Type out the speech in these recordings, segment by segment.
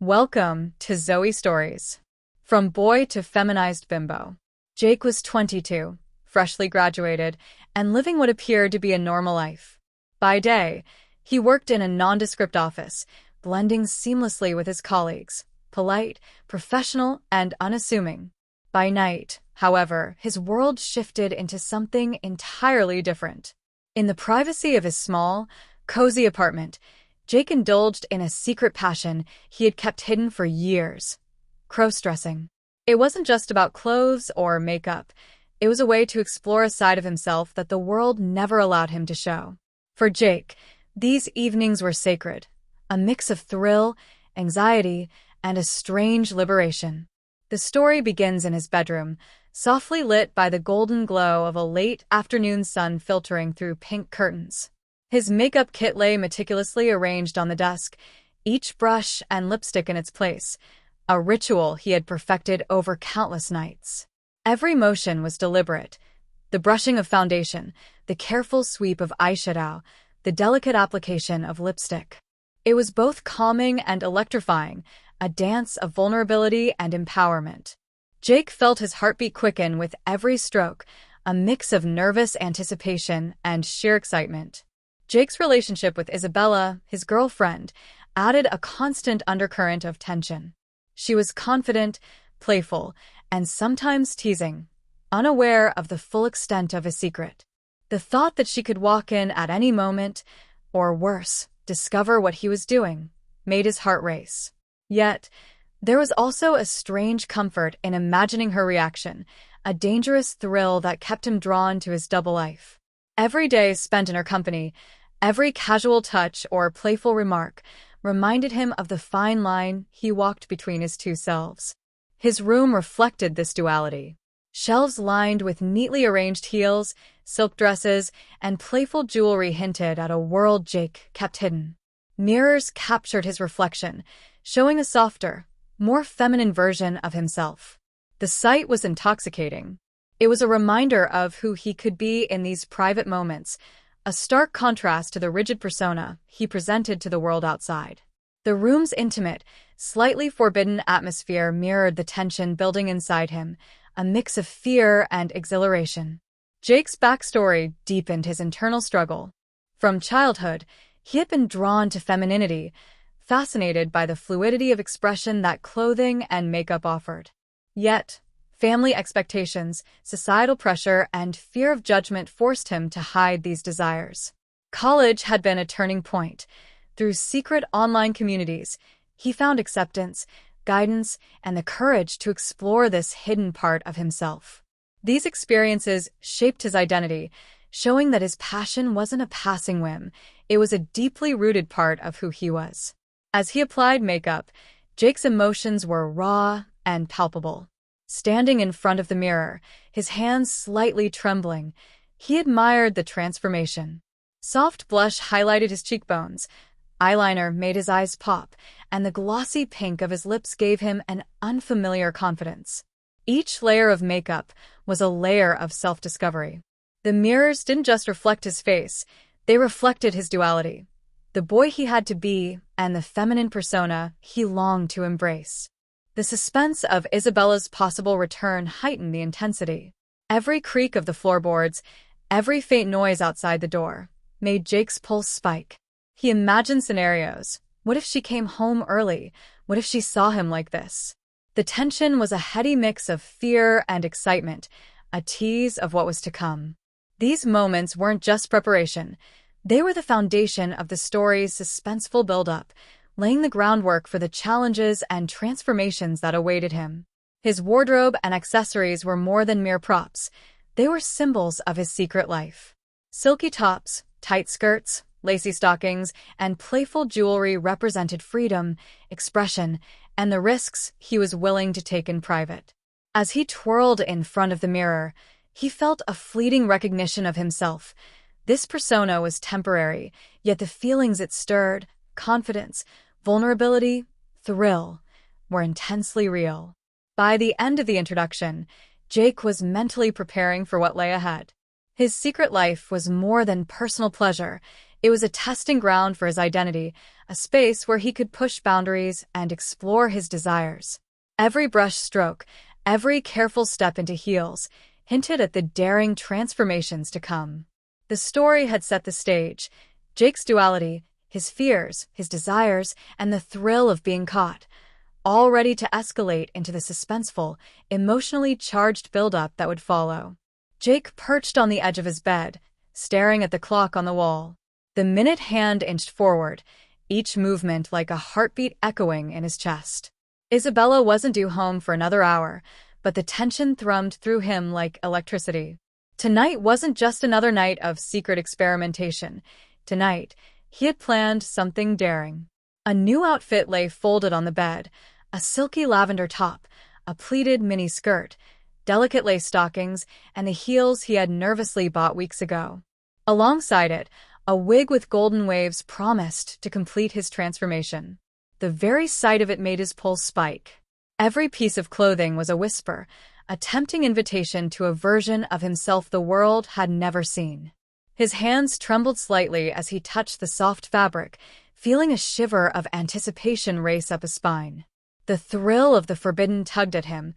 Welcome to Zoe Stories. From boy to feminized bimbo. Jake was 22, freshly graduated, and living what appeared to be a normal life. By day, he worked in a nondescript office, blending seamlessly with his colleagues, polite, professional, and unassuming. By night, however, his world shifted into something entirely different. In the privacy of his small, cozy apartment, Jake indulged in a secret passion he had kept hidden for years: cross-dressing. It wasn't just about clothes or makeup. It was a way to explore a side of himself that the world never allowed him to show. For Jake, these evenings were sacred, a mix of thrill, anxiety, and a strange liberation. The story begins in his bedroom, softly lit by the golden glow of a late afternoon sun filtering through pink curtains. His makeup kit lay meticulously arranged on the desk, each brush and lipstick in its place, a ritual he had perfected over countless nights. Every motion was deliberate: the brushing of foundation, the careful sweep of eyeshadow, the delicate application of lipstick. It was both calming and electrifying, a dance of vulnerability and empowerment. Jake felt his heartbeat quicken with every stroke, a mix of nervous anticipation and sheer excitement. Jake's relationship with Isabella, his girlfriend, added a constant undercurrent of tension. She was confident, playful, and sometimes teasing, unaware of the full extent of his secret. The thought that she could walk in at any moment, or worse, discover what he was doing, made his heart race. Yet, there was also a strange comfort in imagining her reaction, a dangerous thrill that kept him drawn to his double life. Every day spent in her company, every casual touch or playful remark, reminded him of the fine line he walked between his two selves. His room reflected this duality. Shelves lined with neatly arranged heels, silk dresses, and playful jewelry hinted at a world Jake kept hidden. Mirrors captured his reflection, showing a softer, more feminine version of himself. The sight was intoxicating. It was a reminder of who he could be in these private moments, a stark contrast to the rigid persona he presented to the world outside. The room's intimate, slightly forbidden atmosphere mirrored the tension building inside him, a mix of fear and exhilaration. Jake's backstory deepened his internal struggle. From childhood, he had been drawn to femininity, fascinated by the fluidity of expression that clothing and makeup offered. Yet, family expectations, societal pressure, and fear of judgment forced him to hide these desires. College had been a turning point. Through secret online communities, he found acceptance, guidance, and the courage to explore this hidden part of himself. These experiences shaped his identity, showing that his passion wasn't a passing whim, it was a deeply rooted part of who he was. As he applied makeup, Jake's emotions were raw and palpable. Standing in front of the mirror, his hands slightly trembling, he admired the transformation. Soft blush highlighted his cheekbones, eyeliner made his eyes pop, and the glossy pink of his lips gave him an unfamiliar confidence. Each layer of makeup was a layer of self-discovery. The mirrors didn't just reflect his face, they reflected his duality, the boy he had to be and the feminine persona he longed to embrace. The suspense of Isabella's possible return heightened the intensity. Every creak of the floorboards, every faint noise outside the door, made Jake's pulse spike. He imagined scenarios. What if she came home early? What if she saw him like this? The tension was a heady mix of fear and excitement, a tease of what was to come. These moments weren't just preparation. They were the foundation of the story's suspenseful build-up, laying the groundwork for the challenges and transformations that awaited him. His wardrobe and accessories were more than mere props. They were symbols of his secret life. Silky tops, tight skirts, lacy stockings, and playful jewelry represented freedom, expression, and the risks he was willing to take in private. As he twirled in front of the mirror, he felt a fleeting recognition of himself. This persona was temporary, yet the feelings it stirred, confidence, vulnerability, thrill, were intensely real. By the end of the introduction, Jake was mentally preparing for what lay ahead. His secret life was more than personal pleasure. It was a testing ground for his identity, a space where he could push boundaries and explore his desires. Every brush stroke, every careful step into heels, hinted at the daring transformations to come. The story had set the stage. Jake's duality, his fears, his desires, and the thrill of being caught, all ready to escalate into the suspenseful, emotionally charged buildup that would follow. Jake perched on the edge of his bed, staring at the clock on the wall. The minute hand inched forward, each movement like a heartbeat echoing in his chest. Isabella wasn't due home for another hour, but the tension thrummed through him like electricity. Tonight wasn't just another night of secret experimentation. Tonight, he had planned something daring. A new outfit lay folded on the bed, a silky lavender top, a pleated mini skirt, delicate lace stockings, and the heels he had nervously bought weeks ago. Alongside it, a wig with golden waves promised to complete his transformation. The very sight of it made his pulse spike. Every piece of clothing was a whisper, a tempting invitation to a version of himself the world had never seen. His hands trembled slightly as he touched the soft fabric, feeling a shiver of anticipation race up his spine. The thrill of the forbidden tugged at him,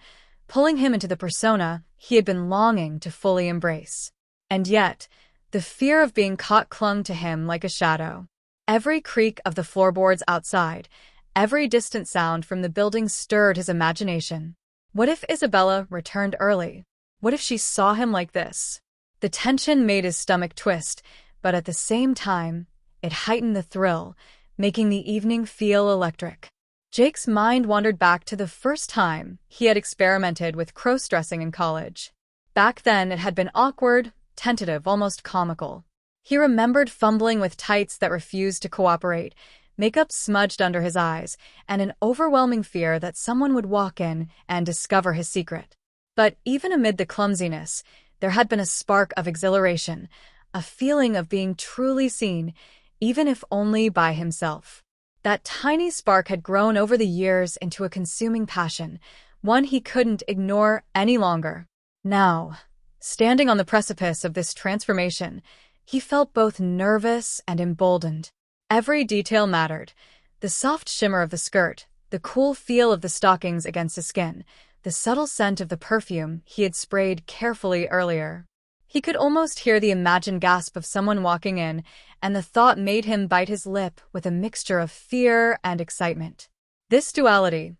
pulling him into the persona he had been longing to fully embrace. And yet, the fear of being caught clung to him like a shadow. Every creak of the floorboards outside, every distant sound from the building stirred his imagination. What if Isabella returned early? What if she saw him like this? The tension made his stomach twist, but at the same time, it heightened the thrill, making the evening feel electric. Jake's mind wandered back to the first time he had experimented with cross-dressing in college. Back then, it had been awkward, tentative, almost comical. He remembered fumbling with tights that refused to cooperate, makeup smudged under his eyes, and an overwhelming fear that someone would walk in and discover his secret. But even amid the clumsiness, there had been a spark of exhilaration, a feeling of being truly seen, even if only by himself. That tiny spark had grown over the years into a consuming passion, one he couldn't ignore any longer. Now, standing on the precipice of this transformation, he felt both nervous and emboldened. Every detail mattered. The soft shimmer of the skirt, the cool feel of the stockings against his skin, the subtle scent of the perfume he had sprayed carefully earlier. He could almost hear the imagined gasp of someone walking in, and the thought made him bite his lip with a mixture of fear and excitement. This duality,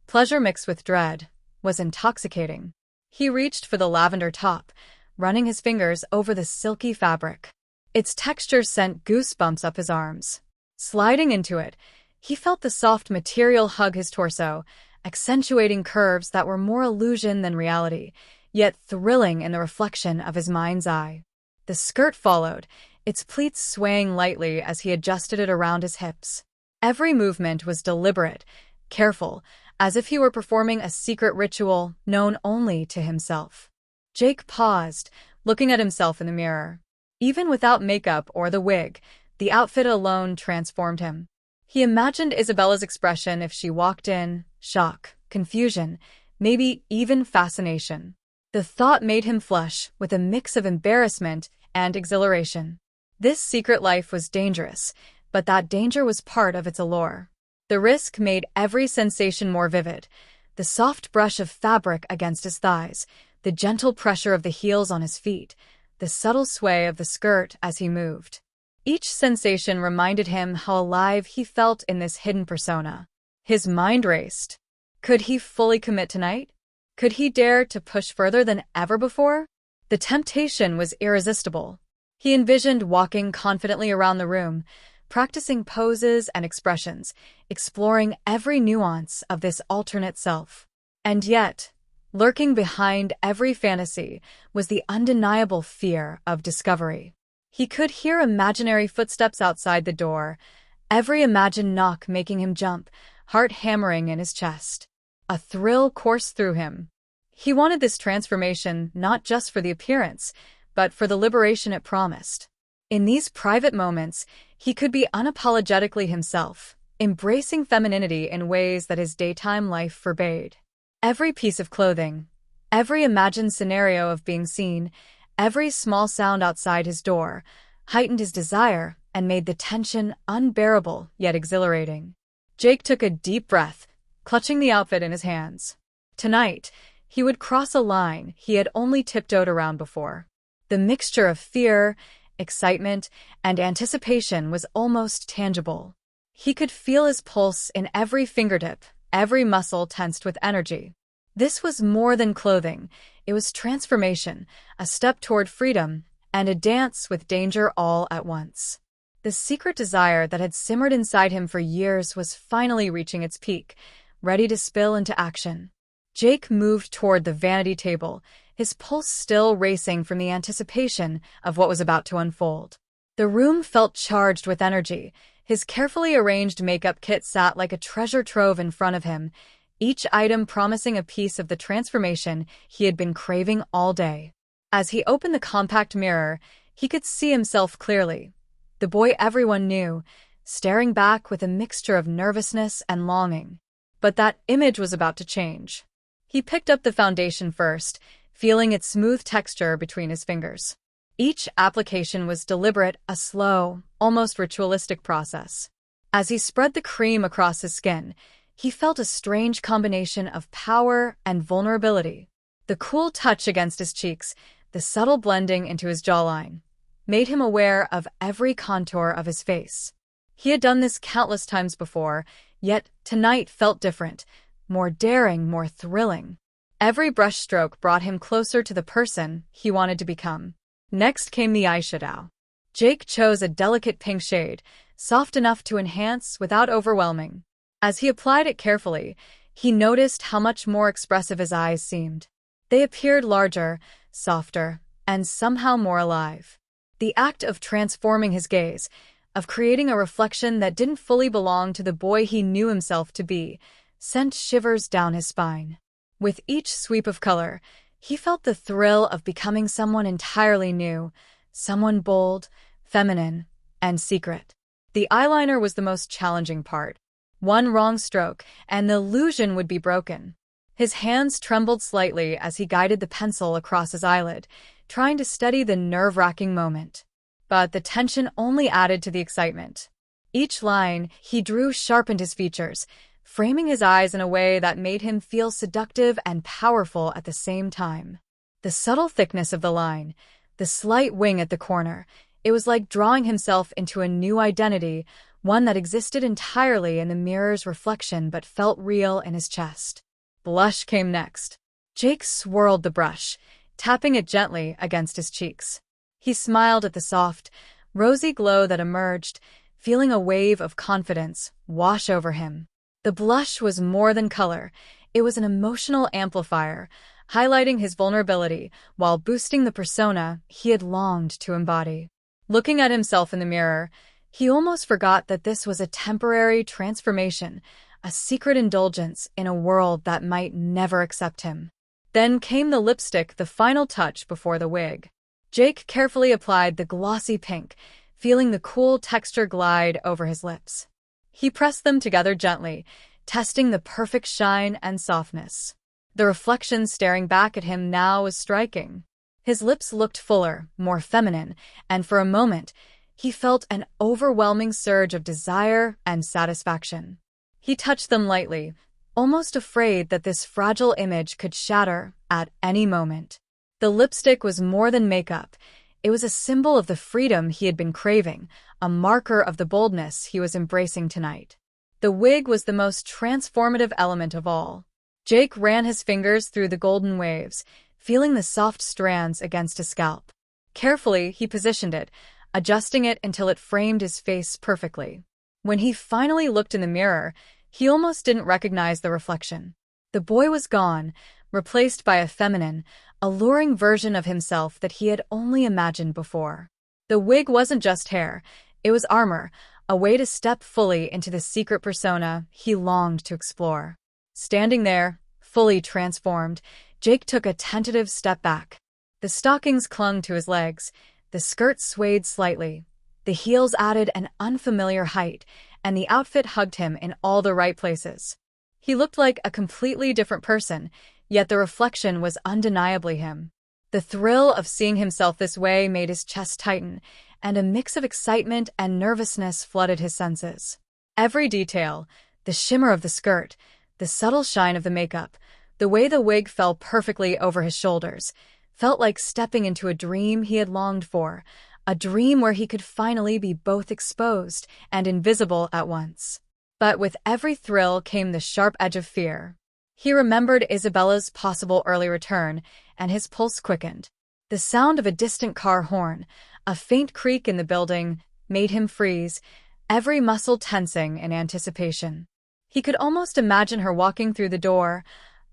pleasure mixed with dread, was intoxicating. He reached for the lavender top, running his fingers over the silky fabric. Its texture sent goosebumps up his arms. Sliding into it, he felt the soft material hug his torso, accentuating curves that were more illusion than reality, yet thrilling in the reflection of his mind's eye. The skirt followed, its pleats swaying lightly as he adjusted it around his hips. Every movement was deliberate, careful, as if he were performing a secret ritual known only to himself. Jake paused, looking at himself in the mirror. Even without makeup or the wig, the outfit alone transformed him. He imagined Isabella's expression if she walked in: shock, confusion, maybe even fascination. The thought made him flush with a mix of embarrassment and exhilaration. This secret life was dangerous, but that danger was part of its allure. The risk made every sensation more vivid. The soft brush of fabric against his thighs, the gentle pressure of the heels on his feet, the subtle sway of the skirt as he moved. Each sensation reminded him how alive he felt in this hidden persona. His mind raced. Could he fully commit tonight? Could he dare to push further than ever before? The temptation was irresistible. He envisioned walking confidently around the room, practicing poses and expressions, exploring every nuance of this alternate self. And yet, lurking behind every fantasy was the undeniable fear of discovery. He could hear imaginary footsteps outside the door, every imagined knock making him jump, heart hammering in his chest. A thrill coursed through him. He wanted this transformation not just for the appearance, but for the liberation it promised. In these private moments, he could be unapologetically himself, embracing femininity in ways that his daytime life forbade. Every piece of clothing, every imagined scenario of being seen, every small sound outside his door heightened his desire and made the tension unbearable yet exhilarating. Jake took a deep breath, clutching the outfit in his hands. Tonight, he would cross a line he had only tiptoed around before. The mixture of fear, excitement, and anticipation was almost tangible. He could feel his pulse in every fingertip, every muscle tensed with energy. This was more than clothing. It was transformation, a step toward freedom, and a dance with danger all at once. The secret desire that had simmered inside him for years was finally reaching its peak, ready to spill into action. Jake moved toward the vanity table, his pulse still racing from the anticipation of what was about to unfold. The room felt charged with energy. His carefully arranged makeup kit sat like a treasure trove in front of him, each item promising a piece of the transformation he had been craving all day. As he opened the compact mirror, he could see himself clearly. The boy everyone knew, staring back with a mixture of nervousness and longing. But that image was about to change. He picked up the foundation first, feeling its smooth texture between his fingers. Each application was deliberate, a slow, almost ritualistic process. As he spread the cream across his skin, he felt a strange combination of power and vulnerability. The cool touch against his cheeks, the subtle blending into his jawline, made him aware of every contour of his face. He had done this countless times before, yet tonight felt different, more daring, more thrilling. Every brushstroke brought him closer to the person he wanted to become. Next came the eyeshadow. Jake chose a delicate pink shade, soft enough to enhance without overwhelming. As he applied it carefully, he noticed how much more expressive his eyes seemed. They appeared larger, softer, and somehow more alive. The act of transforming his gaze, of creating a reflection that didn't fully belong to the boy he knew himself to be, sent shivers down his spine. With each sweep of color, he felt the thrill of becoming someone entirely new, someone bold, feminine, and secret. The eyeliner was the most challenging part. One wrong stroke, and the illusion would be broken. His hands trembled slightly as he guided the pencil across his eyelid, trying to steady the nerve-wracking moment. But the tension only added to the excitement. Each line he drew sharpened his features, framing his eyes in a way that made him feel seductive and powerful at the same time. The subtle thickness of the line, the slight wing at the corner, it was like drawing himself into a new identity, one that existed entirely in the mirror's reflection but felt real in his chest. Blush came next. Jake swirled the brush, tapping it gently against his cheeks. He smiled at the soft, rosy glow that emerged, feeling a wave of confidence wash over him. The blush was more than color. It was an emotional amplifier, highlighting his vulnerability while boosting the persona he had longed to embody. Looking at himself in the mirror, he almost forgot that this was a temporary transformation, a secret indulgence in a world that might never accept him. Then came the lipstick, the final touch before the wig. Jake carefully applied the glossy pink, feeling the cool texture glide over his lips. He pressed them together gently, testing the perfect shine and softness. The reflection staring back at him now was striking. His lips looked fuller, more feminine, and for a moment, he felt an overwhelming surge of desire and satisfaction. He touched them lightly, almost afraid that this fragile image could shatter at any moment. The lipstick was more than makeup. It was a symbol of the freedom he had been craving, a marker of the boldness he was embracing tonight. The wig was the most transformative element of all. Jake ran his fingers through the golden waves, feeling the soft strands against his scalp. Carefully, he positioned it, adjusting it until it framed his face perfectly. When he finally looked in the mirror, he almost didn't recognize the reflection. The boy was gone, replaced by a feminine, alluring version of himself that he had only imagined before. The wig wasn't just hair, it was armor, a way to step fully into the secret persona he longed to explore. Standing there, fully transformed, Jake took a tentative step back. The stockings clung to his legs, the skirt swayed slightly, the heels added an unfamiliar height, and the outfit hugged him in all the right places. He looked like a completely different person, yet the reflection was undeniably him. The thrill of seeing himself this way made his chest tighten, and a mix of excitement and nervousness flooded his senses. Every detail, the shimmer of the skirt, the subtle shine of the makeup, the way the wig fell perfectly over his shoulders, felt like stepping into a dream he had longed for, a dream where he could finally be both exposed and invisible at once. But with every thrill came the sharp edge of fear. He remembered Isabella's possible early return, and his pulse quickened. The sound of a distant car horn, a faint creak in the building, made him freeze, every muscle tensing in anticipation. He could almost imagine her walking through the door,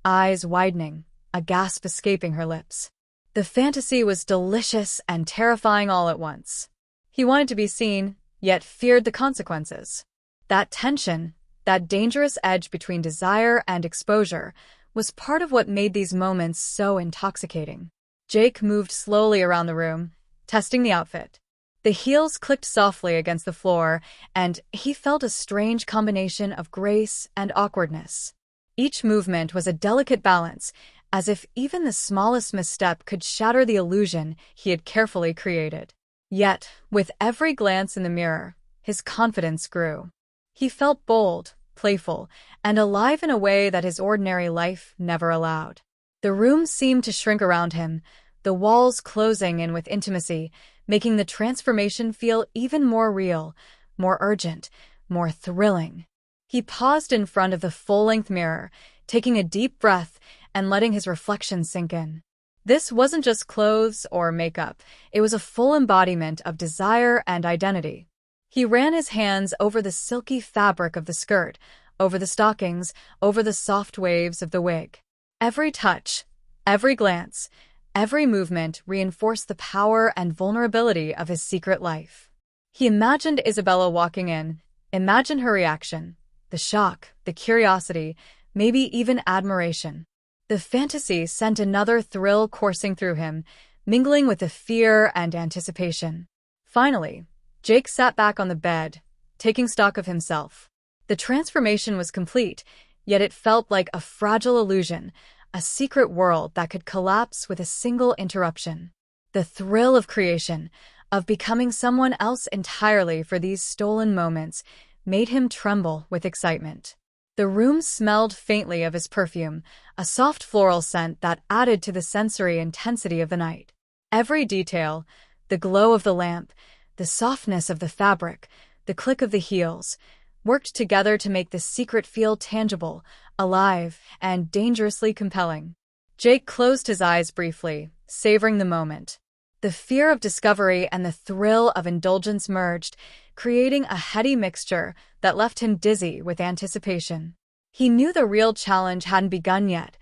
eyes widening, a gasp escaping her lips. The fantasy was delicious and terrifying all at once. He wanted to be seen, yet feared the consequences. That tension, that dangerous edge between desire and exposure, was part of what made these moments so intoxicating. Jake moved slowly around the room, testing the outfit. The heels clicked softly against the floor, and he felt a strange combination of grace and awkwardness. Each movement was a delicate balance, as if even the smallest misstep could shatter the illusion he had carefully created. Yet, with every glance in the mirror, his confidence grew. He felt bold, playful, and alive in a way that his ordinary life never allowed. The room seemed to shrink around him, the walls closing in with intimacy, making the transformation feel even more real, more urgent, more thrilling. He paused in front of the full-length mirror, taking a deep breath and letting his reflection sink in. This wasn't just clothes or makeup, it was a full embodiment of desire and identity. He ran his hands over the silky fabric of the skirt, over the stockings, over the soft waves of the wig. Every touch, every glance, every movement reinforced the power and vulnerability of his secret life. He imagined Isabella walking in, imagined her reaction, the shock, the curiosity, maybe even admiration. The fantasy sent another thrill coursing through him, mingling with the fear and anticipation. Finally, Jake sat back on the bed, taking stock of himself. The transformation was complete, yet it felt like a fragile illusion, a secret world that could collapse with a single interruption. The thrill of creation, of becoming someone else entirely for these stolen moments, made him tremble with excitement. The room smelled faintly of his perfume, a soft floral scent that added to the sensory intensity of the night. Every detail, the glow of the lamp, the softness of the fabric, the click of the heels, worked together to make the secret feel tangible, alive, and dangerously compelling. Jake closed his eyes briefly, savoring the moment. The fear of discovery and the thrill of indulgence merged, creating a heady mixture that left him dizzy with anticipation. He knew the real challenge hadn't begun yet.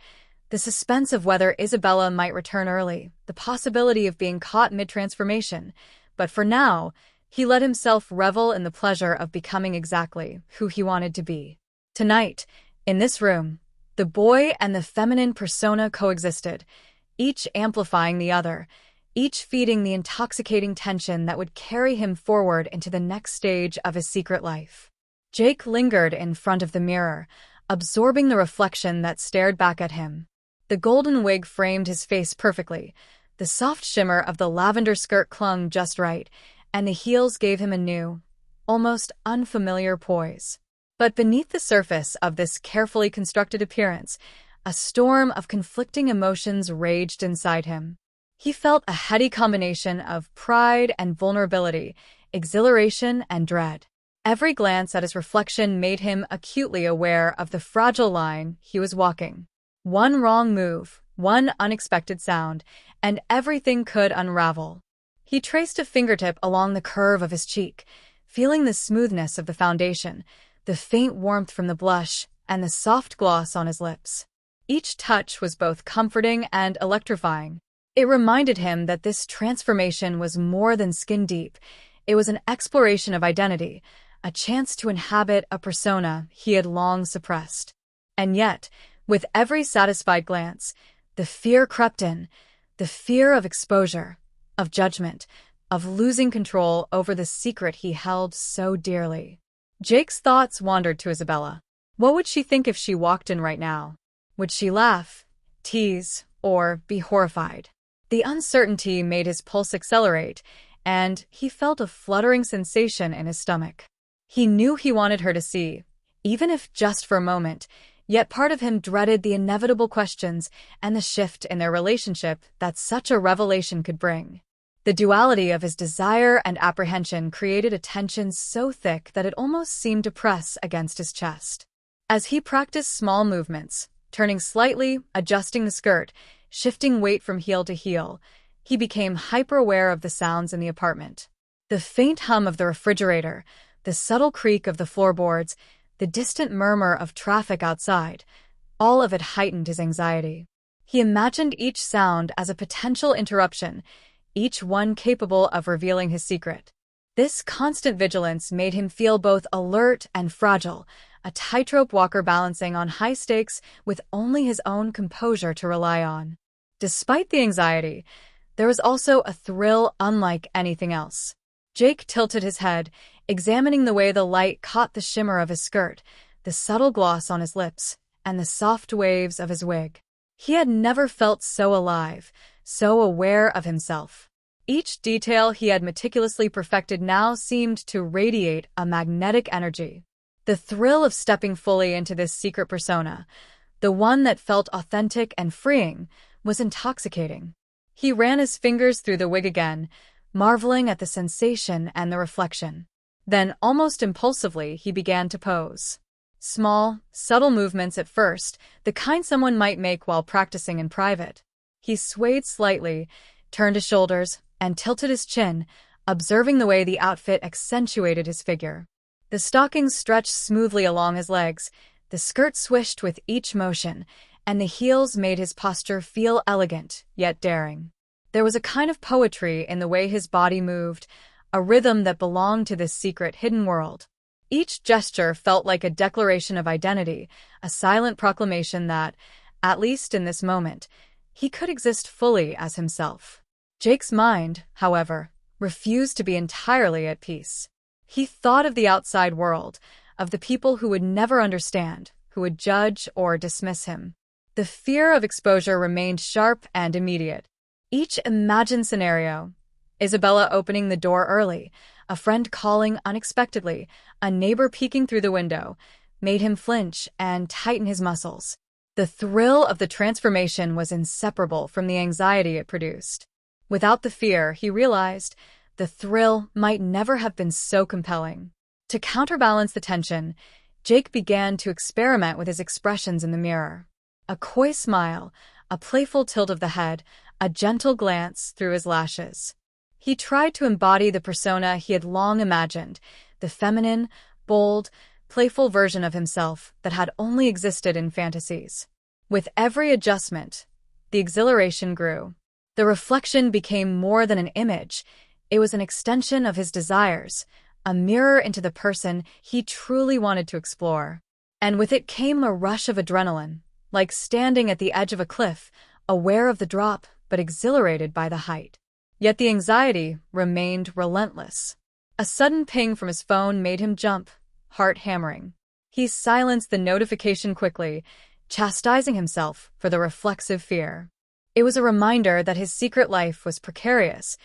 The suspense of whether Isabella might return early, the possibility of being caught mid-transformation. But for now, he let himself revel in the pleasure of becoming exactly who he wanted to be. Tonight, in this room, the boy and the feminine persona coexisted, each amplifying the other, each feeding the intoxicating tension that would carry him forward into the next stage of his secret life. Jake lingered in front of the mirror, absorbing the reflection that stared back at him. The golden wig framed his face perfectly, the soft shimmer of the lavender skirt clung just right, and the heels gave him a new, almost unfamiliar poise. But beneath the surface of this carefully constructed appearance, a storm of conflicting emotions raged inside him. He felt a heady combination of pride and vulnerability, exhilaration and dread. Every glance at his reflection made him acutely aware of the fragile line he was walking. One wrong move, one unexpected sound, and everything could unravel. He traced a fingertip along the curve of his cheek, feeling the smoothness of the foundation, the faint warmth from the blush, and the soft gloss on his lips. Each touch was both comforting and electrifying. It reminded him that this transformation was more than skin deep. It was an exploration of identity, a chance to inhabit a persona he had long suppressed. And yet, with every satisfied glance, the fear crept in, the fear of exposure, of judgment, of losing control over the secret he held so dearly. Jake's thoughts wandered to Isabella. What would she think if she walked in right now? Would she laugh, tease, or be horrified? The uncertainty made his pulse accelerate, and he felt a fluttering sensation in his stomach. He knew he wanted her to see, even if just for a moment, yet part of him dreaded the inevitable questions and the shift in their relationship that such a revelation could bring. The duality of his desire and apprehension created a tension so thick that it almost seemed to press against his chest. As he practiced small movements, turning slightly, adjusting the skirt, shifting weight from heel to heel, he became hyper-aware of the sounds in the apartment. The faint hum of the refrigerator, the subtle creak of the floorboards, the distant murmur of traffic outside, all of it heightened his anxiety. He imagined each sound as a potential interruption, each one capable of revealing his secret. This constant vigilance made him feel both alert and fragile, a tightrope walker balancing on high stakes with only his own composure to rely on. Despite the anxiety, there was also a thrill unlike anything else. Jake tilted his head, examining the way the light caught the shimmer of his skirt, the subtle gloss on his lips, and the soft waves of his wig. He had never felt so alive, so aware of himself. Each detail he had meticulously perfected now seemed to radiate a magnetic energy. The thrill of stepping fully into this secret persona, the one that felt authentic and freeing, was intoxicating. He ran his fingers through the wig again, marveling at the sensation and the reflection. Then, almost impulsively, he began to pose. Small, subtle movements at first, the kind someone might make while practicing in private. He swayed slightly, turned his shoulders, and tilted his chin, observing the way the outfit accentuated his figure. The stockings stretched smoothly along his legs, the skirt swished with each motion, and the heels made his posture feel elegant, yet daring. There was a kind of poetry in the way his body moved, a rhythm that belonged to this secret hidden world. Each gesture felt like a declaration of identity, a silent proclamation that, at least in this moment, he could exist fully as himself. Jake's mind, however, refused to be entirely at peace. He thought of the outside world, of the people who would never understand, who would judge or dismiss him. The fear of exposure remained sharp and immediate. Each imagined scenario, Isabella opening the door early, a friend calling unexpectedly, a neighbor peeking through the window, made him flinch and tighten his muscles. The thrill of the transformation was inseparable from the anxiety it produced. Without the fear, he realized, the thrill might never have been so compelling. To counterbalance the tension, Jake began to experiment with his expressions in the mirror. A coy smile, a playful tilt of the head, a gentle glance through his lashes. He tried to embody the persona he had long imagined, the feminine, bold, playful version of himself that had only existed in fantasies. With every adjustment, the exhilaration grew. The reflection became more than an image. It was an extension of his desires, a mirror into the person he truly wanted to explore. And with it came a rush of adrenaline, like standing at the edge of a cliff, aware of the drop but exhilarated by the height. Yet the anxiety remained relentless. A sudden ping from his phone made him jump, heart hammering. He silenced the notification quickly, chastising himself for the reflexive fear. It was a reminder that his secret life was precarious,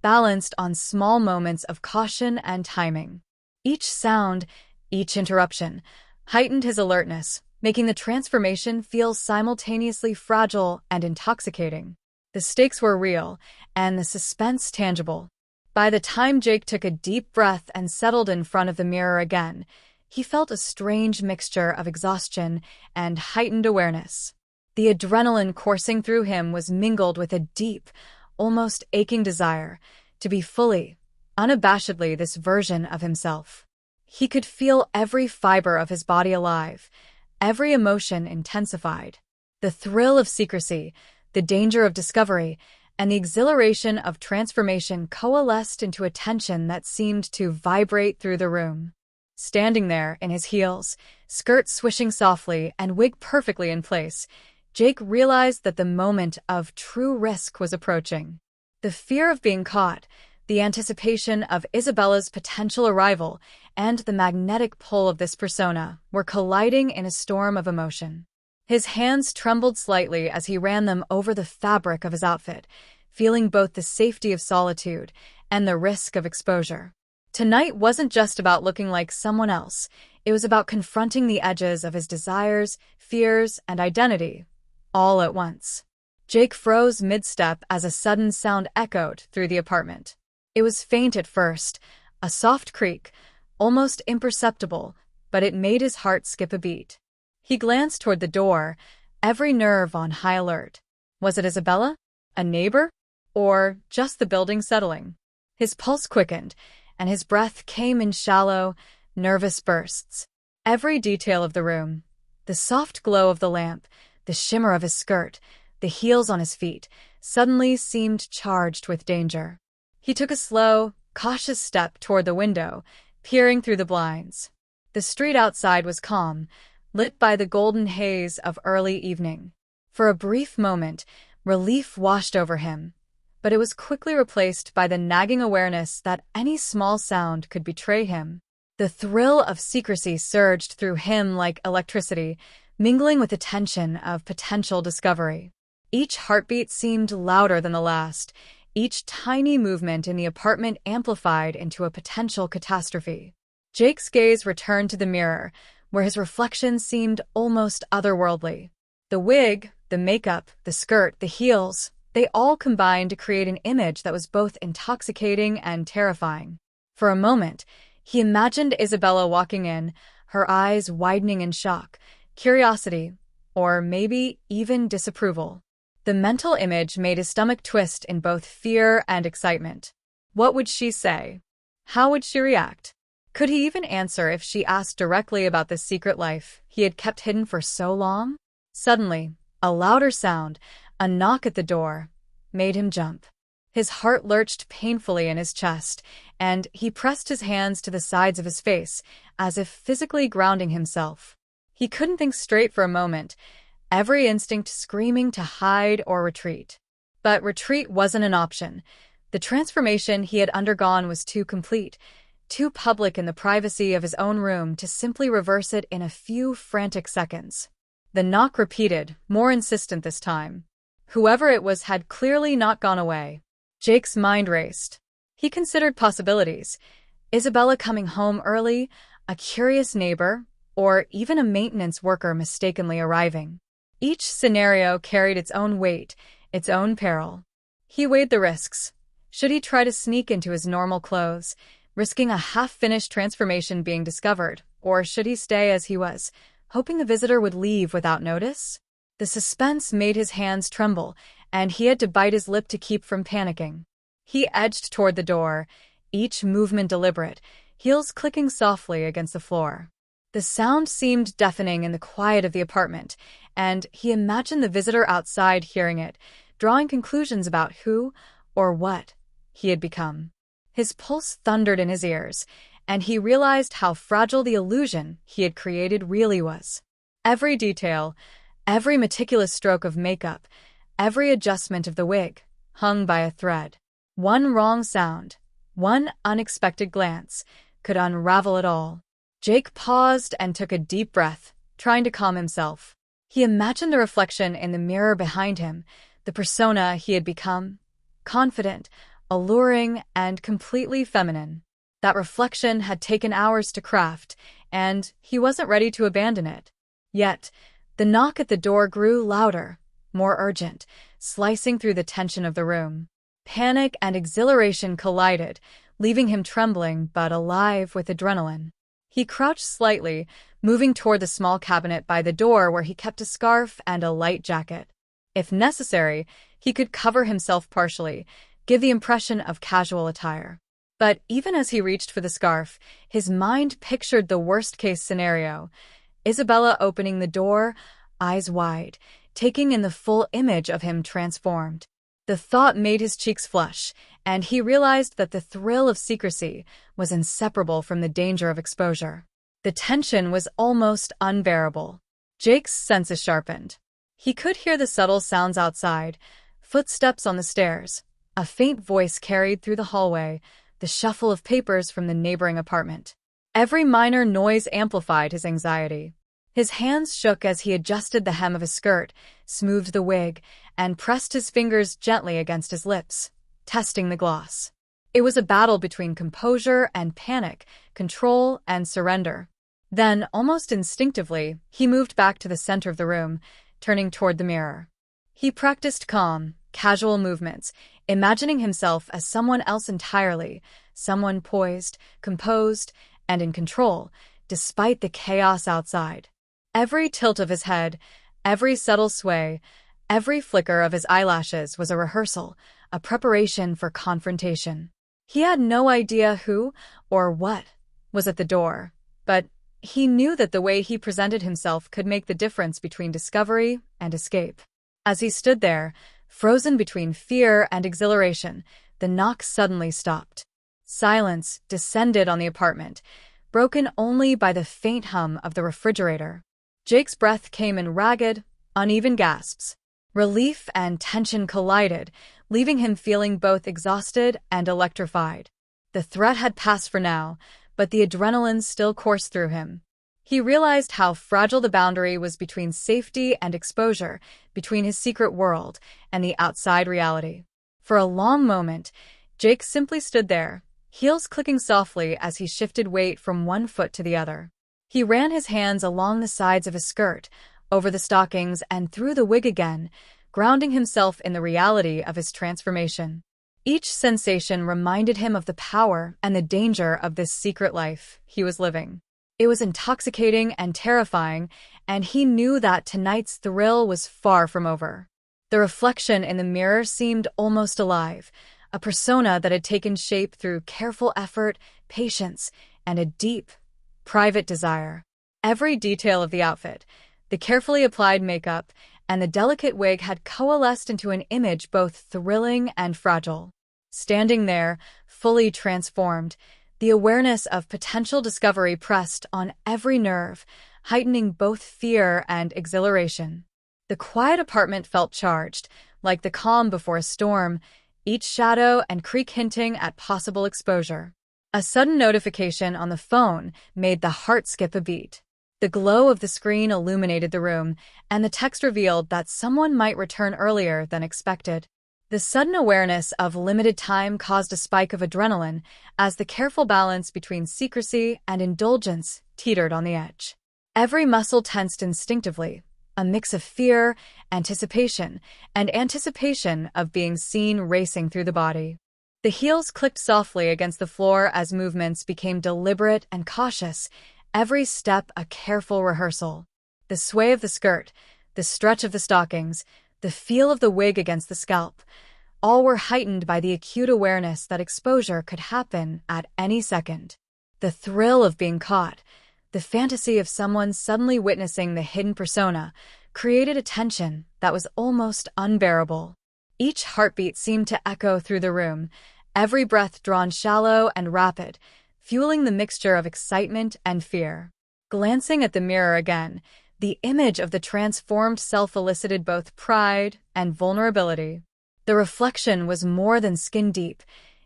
balanced on small moments of caution and timing. Each sound, each interruption, heightened his alertness, making the transformation feel simultaneously fragile and intoxicating. The stakes were real, and the suspense tangible. By the time Jake took a deep breath and settled in front of the mirror again, he felt a strange mixture of exhaustion and heightened awareness. The adrenaline coursing through him was mingled with a deep, almost aching desire to be fully, unabashedly this version of himself. He could feel every fiber of his body alive, every emotion intensified. The thrill of secrecy, the danger of discovery, and the exhilaration of transformation coalesced into a tension that seemed to vibrate through the room. Standing there in his heels, skirt swishing softly and wig perfectly in place, Jake realized that the moment of true risk was approaching. The fear of being caught, the anticipation of Isabella's potential arrival, and the magnetic pull of this persona were colliding in a storm of emotion. His hands trembled slightly as he ran them over the fabric of his outfit, feeling both the safety of solitude and the risk of exposure. Tonight wasn't just about looking like someone else. It was about confronting the edges of his desires, fears, and identity, all at once. Jake froze mid-step as a sudden sound echoed through the apartment. It was faint at first, a soft creak, almost imperceptible, but it made his heart skip a beat. He glanced toward the door, every nerve on high alert. Was it Isabella? A neighbor? Or just the building settling? His pulse quickened, and his breath came in shallow, nervous bursts. Every detail of the room, the soft glow of the lamp, the shimmer of his skirt, the heels on his feet, suddenly seemed charged with danger. He took a slow, cautious step toward the window, peering through the blinds. The street outside was calm, lit by the golden haze of early evening. For a brief moment, relief washed over him, but it was quickly replaced by the nagging awareness that any small sound could betray him. The thrill of secrecy surged through him like electricity, mingling with the tension of potential discovery. Each heartbeat seemed louder than the last, each tiny movement in the apartment amplified into a potential catastrophe. Jake's gaze returned to the mirror, where his reflection seemed almost otherworldly. The wig, the makeup, the skirt, the heels, they all combined to create an image that was both intoxicating and terrifying. For a moment, he imagined Isabella walking in, her eyes widening in shock, curiosity, or maybe even disapproval. The mental image made his stomach twist in both fear and excitement. What would she say? How would she react? Could he even answer if she asked directly about the secret life he had kept hidden for so long? Suddenly, a louder sound, a knock at the door, made him jump. His heart lurched painfully in his chest, and he pressed his hands to the sides of his face, as if physically grounding himself. He couldn't think straight for a moment, every instinct screaming to hide or retreat. But retreat wasn't an option. The transformation he had undergone was too complete, too public in the privacy of his own room to simply reverse it in a few frantic seconds. The knock repeated, more insistent this time. Whoever it was had clearly not gone away. Jake's mind raced. He considered possibilities. Isabella coming home early, a curious neighbor, or even a maintenance worker mistakenly arriving. Each scenario carried its own weight, its own peril. He weighed the risks. Should he try to sneak into his normal clothes, risking a half-finished transformation being discovered, or should he stay as he was, hoping the visitor would leave without notice? The suspense made his hands tremble, and he had to bite his lip to keep from panicking. He edged toward the door, each movement deliberate, heels clicking softly against the floor. The sound seemed deafening in the quiet of the apartment, and he imagined the visitor outside hearing it, drawing conclusions about who, or what, he had become. His pulse thundered in his ears, and he realized how fragile the illusion he had created really was. Every detail, every meticulous stroke of makeup, every adjustment of the wig, hung by a thread. One wrong sound, one unexpected glance, could unravel it all. Jake paused and took a deep breath, trying to calm himself. He imagined the reflection in the mirror behind him, the persona he had become, confident, alluring, and completely feminine. That reflection had taken hours to craft, and he wasn't ready to abandon it. Yet, the knock at the door grew louder, more urgent, slicing through the tension of the room. Panic and exhilaration collided, leaving him trembling but alive with adrenaline. He crouched slightly, moving toward the small cabinet by the door where he kept a scarf and a light jacket. If necessary, he could cover himself partially, give the impression of casual attire. But even as he reached for the scarf, his mind pictured the worst-case scenario. Isabella opening the door, eyes wide, taking in the full image of him transformed. The thought made his cheeks flush, and he realized that the thrill of secrecy was inseparable from the danger of exposure. The tension was almost unbearable. Jake's senses sharpened. He could hear the subtle sounds outside, footsteps on the stairs, a faint voice carried through the hallway, the shuffle of papers from the neighboring apartment. Every minor noise amplified his anxiety. His hands shook as he adjusted the hem of his skirt, smoothed the wig, and pressed his fingers gently against his lips, testing the gloss. It was a battle between composure and panic, control and surrender. Then, almost instinctively, he moved back to the center of the room, turning toward the mirror. He practiced calm, casual movements, imagining himself as someone else entirely, someone poised, composed, and in control, despite the chaos outside. Every tilt of his head, every subtle sway, every flicker of his eyelashes was a rehearsal, a preparation for confrontation. He had no idea who or what was at the door, but he knew that the way he presented himself could make the difference between discovery and escape. As he stood there, frozen between fear and exhilaration, the knock suddenly stopped. Silence descended on the apartment, broken only by the faint hum of the refrigerator. Jake's breath came in ragged, uneven gasps. Relief and tension collided, leaving him feeling both exhausted and electrified. The threat had passed for now, but the adrenaline still coursed through him. He realized how fragile the boundary was between safety and exposure, between his secret world and the outside reality. For a long moment, Jake simply stood there, heels clicking softly as he shifted weight from one foot to the other. He ran his hands along the sides of his skirt, over the stockings and through the wig again, grounding himself in the reality of his transformation. Each sensation reminded him of the power and the danger of this secret life he was living. It was intoxicating and terrifying, and he knew that tonight's thrill was far from over. The reflection in the mirror seemed almost alive, a persona that had taken shape through careful effort, patience, and a deep, private desire. Every detail of the outfit, the carefully applied makeup, and the delicate wig had coalesced into an image both thrilling and fragile. Standing there, fully transformed, the awareness of potential discovery pressed on every nerve, heightening both fear and exhilaration. The quiet apartment felt charged, like the calm before a storm, each shadow and creak hinting at possible exposure. A sudden notification on the phone made the heart skip a beat. The glow of the screen illuminated the room, and the text revealed that someone might return earlier than expected. The sudden awareness of limited time caused a spike of adrenaline as the careful balance between secrecy and indulgence teetered on the edge. Every muscle tensed instinctively, a mix of fear, anticipation, and anticipation of being seen racing through the body. The heels clicked softly against the floor as movements became deliberate and cautious, every step a careful rehearsal. The sway of the skirt, the stretch of the stockings, the feel of the wig against the scalp, all were heightened by the acute awareness that exposure could happen at any second. The thrill of being caught, the fantasy of someone suddenly witnessing the hidden persona, created a tension that was almost unbearable. Each heartbeat seemed to echo through the room, every breath drawn shallow and rapid, fueling the mixture of excitement and fear. Glancing at the mirror again, the image of the transformed self elicited both pride and vulnerability. The reflection was more than skin deep.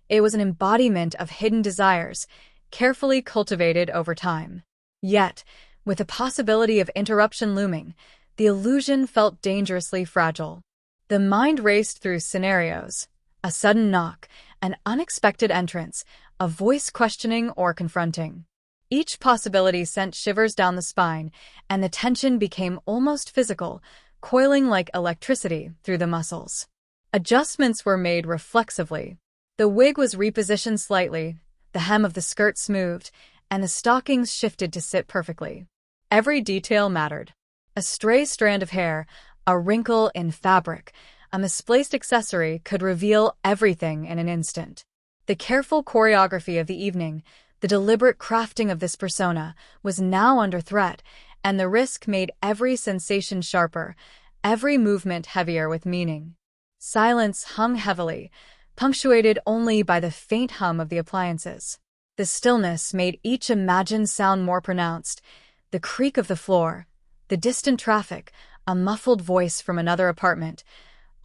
It was an embodiment of hidden desires, carefully cultivated over time. Yet, with the possibility of interruption looming, the illusion felt dangerously fragile. The mind raced through scenarios: a sudden knock, an unexpected entrance, a voice questioning or confronting. Each possibility sent shivers down the spine, and the tension became almost physical, coiling like electricity through the muscles. Adjustments were made reflexively. The wig was repositioned slightly, the hem of the skirt smoothed, and the stockings shifted to sit perfectly. Every detail mattered. A stray strand of hair, a wrinkle in fabric, a misplaced accessory could reveal everything in an instant. The careful choreography of the evening, the deliberate crafting of this persona, was now under threat, and the risk made every sensation sharper, every movement heavier with meaning. Silence hung heavily, punctuated only by the faint hum of the appliances. The stillness made each imagined sound more pronounced: the creak of the floor, the distant traffic, a muffled voice from another apartment,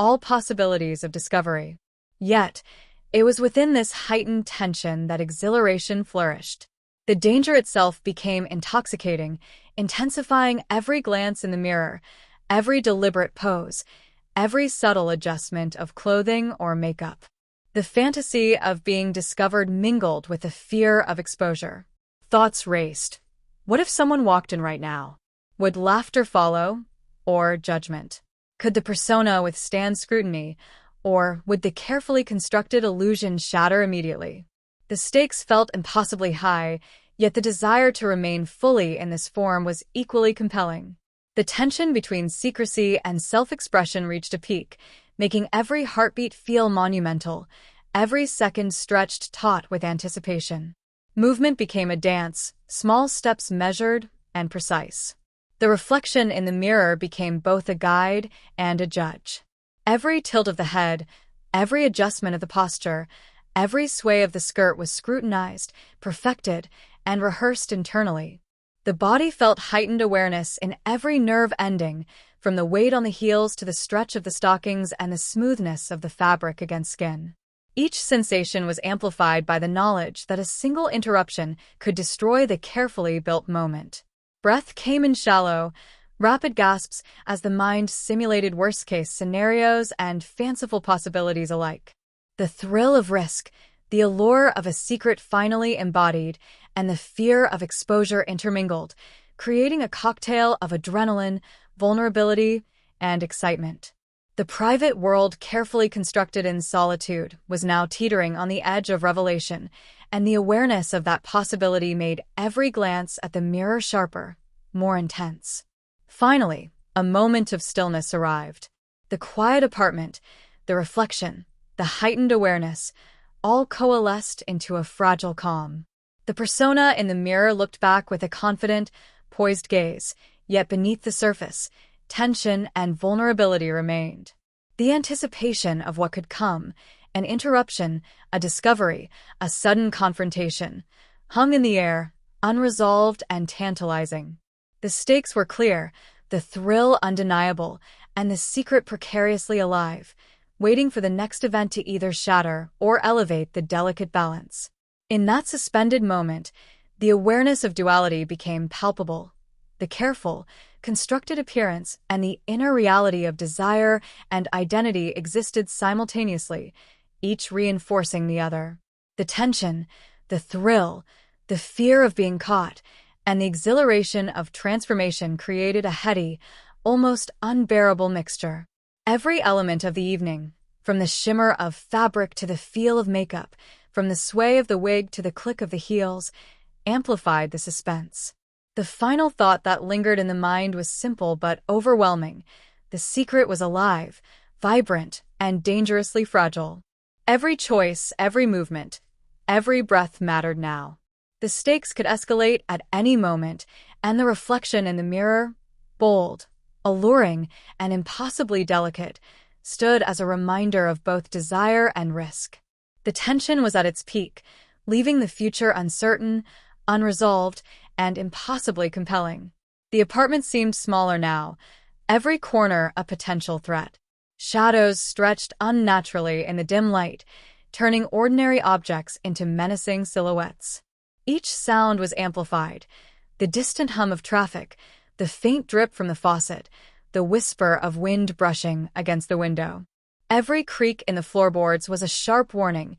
all possibilities of discovery. Yet, it was within this heightened tension that exhilaration flourished. The danger itself became intoxicating, intensifying every glance in the mirror, every deliberate pose, every subtle adjustment of clothing or makeup. The fantasy of being discovered mingled with the fear of exposure. Thoughts raced. What if someone walked in right now? Would laughter follow, or judgment? Could the persona withstand scrutiny, or would the carefully constructed illusion shatter immediately? The stakes felt impossibly high, yet the desire to remain fully in this form was equally compelling. The tension between secrecy and self-expression reached a peak, making every heartbeat feel monumental, every second stretched taut with anticipation. Movement became a dance, small steps measured and precise. The reflection in the mirror became both a guide and a judge. Every tilt of the head, every adjustment of the posture, every sway of the skirt was scrutinized, perfected, and rehearsed internally. The body felt heightened awareness in every nerve ending, from the weight on the heels to the stretch of the stockings and the smoothness of the fabric against skin. Each sensation was amplified by the knowledge that a single interruption could destroy the carefully built moment. Breath came in shallow, rapid gasps as the mind simulated worst-case scenarios and fanciful possibilities alike. The thrill of risk, the allure of a secret finally embodied, and the fear of exposure intermingled, creating a cocktail of adrenaline, vulnerability, and excitement. The private world carefully constructed in solitude was now teetering on the edge of revelation, and the awareness of that possibility made every glance at the mirror sharper, more intense. Finally, a moment of stillness arrived. The quiet apartment, the reflection, the heightened awareness, all coalesced into a fragile calm. The persona in the mirror looked back with a confident, poised gaze, yet beneath the surface, tension and vulnerability remained. The anticipation of what could come, an interruption, a discovery, a sudden confrontation, hung in the air, unresolved and tantalizing. The stakes were clear, the thrill undeniable, and the secret precariously alive, waiting for the next event to either shatter or elevate the delicate balance. In that suspended moment, the awareness of duality became palpable. The careful, constructed appearance and the inner reality of desire and identity existed simultaneously, each reinforcing the other. The tension, the thrill, the fear of being caught, and the exhilaration of transformation created a heady, almost unbearable mixture. Every element of the evening, from the shimmer of fabric to the feel of makeup, from the sway of the wig to the click of the heels, amplified the suspense. The final thought that lingered in the mind was simple but overwhelming. The secret was alive, vibrant, and dangerously fragile. Every choice, every movement, every breath mattered now. The stakes could escalate at any moment, and the reflection in the mirror, bold, alluring, and impossibly delicate, stood as a reminder of both desire and risk. The tension was at its peak, leaving the future uncertain, unresolved, and impossibly compelling. The apartment seemed smaller now, every corner a potential threat. Shadows stretched unnaturally in the dim light, turning ordinary objects into menacing silhouettes. Each sound was amplified: the distant hum of traffic, the faint drip from the faucet, the whisper of wind brushing against the window. Every creak in the floorboards was a sharp warning,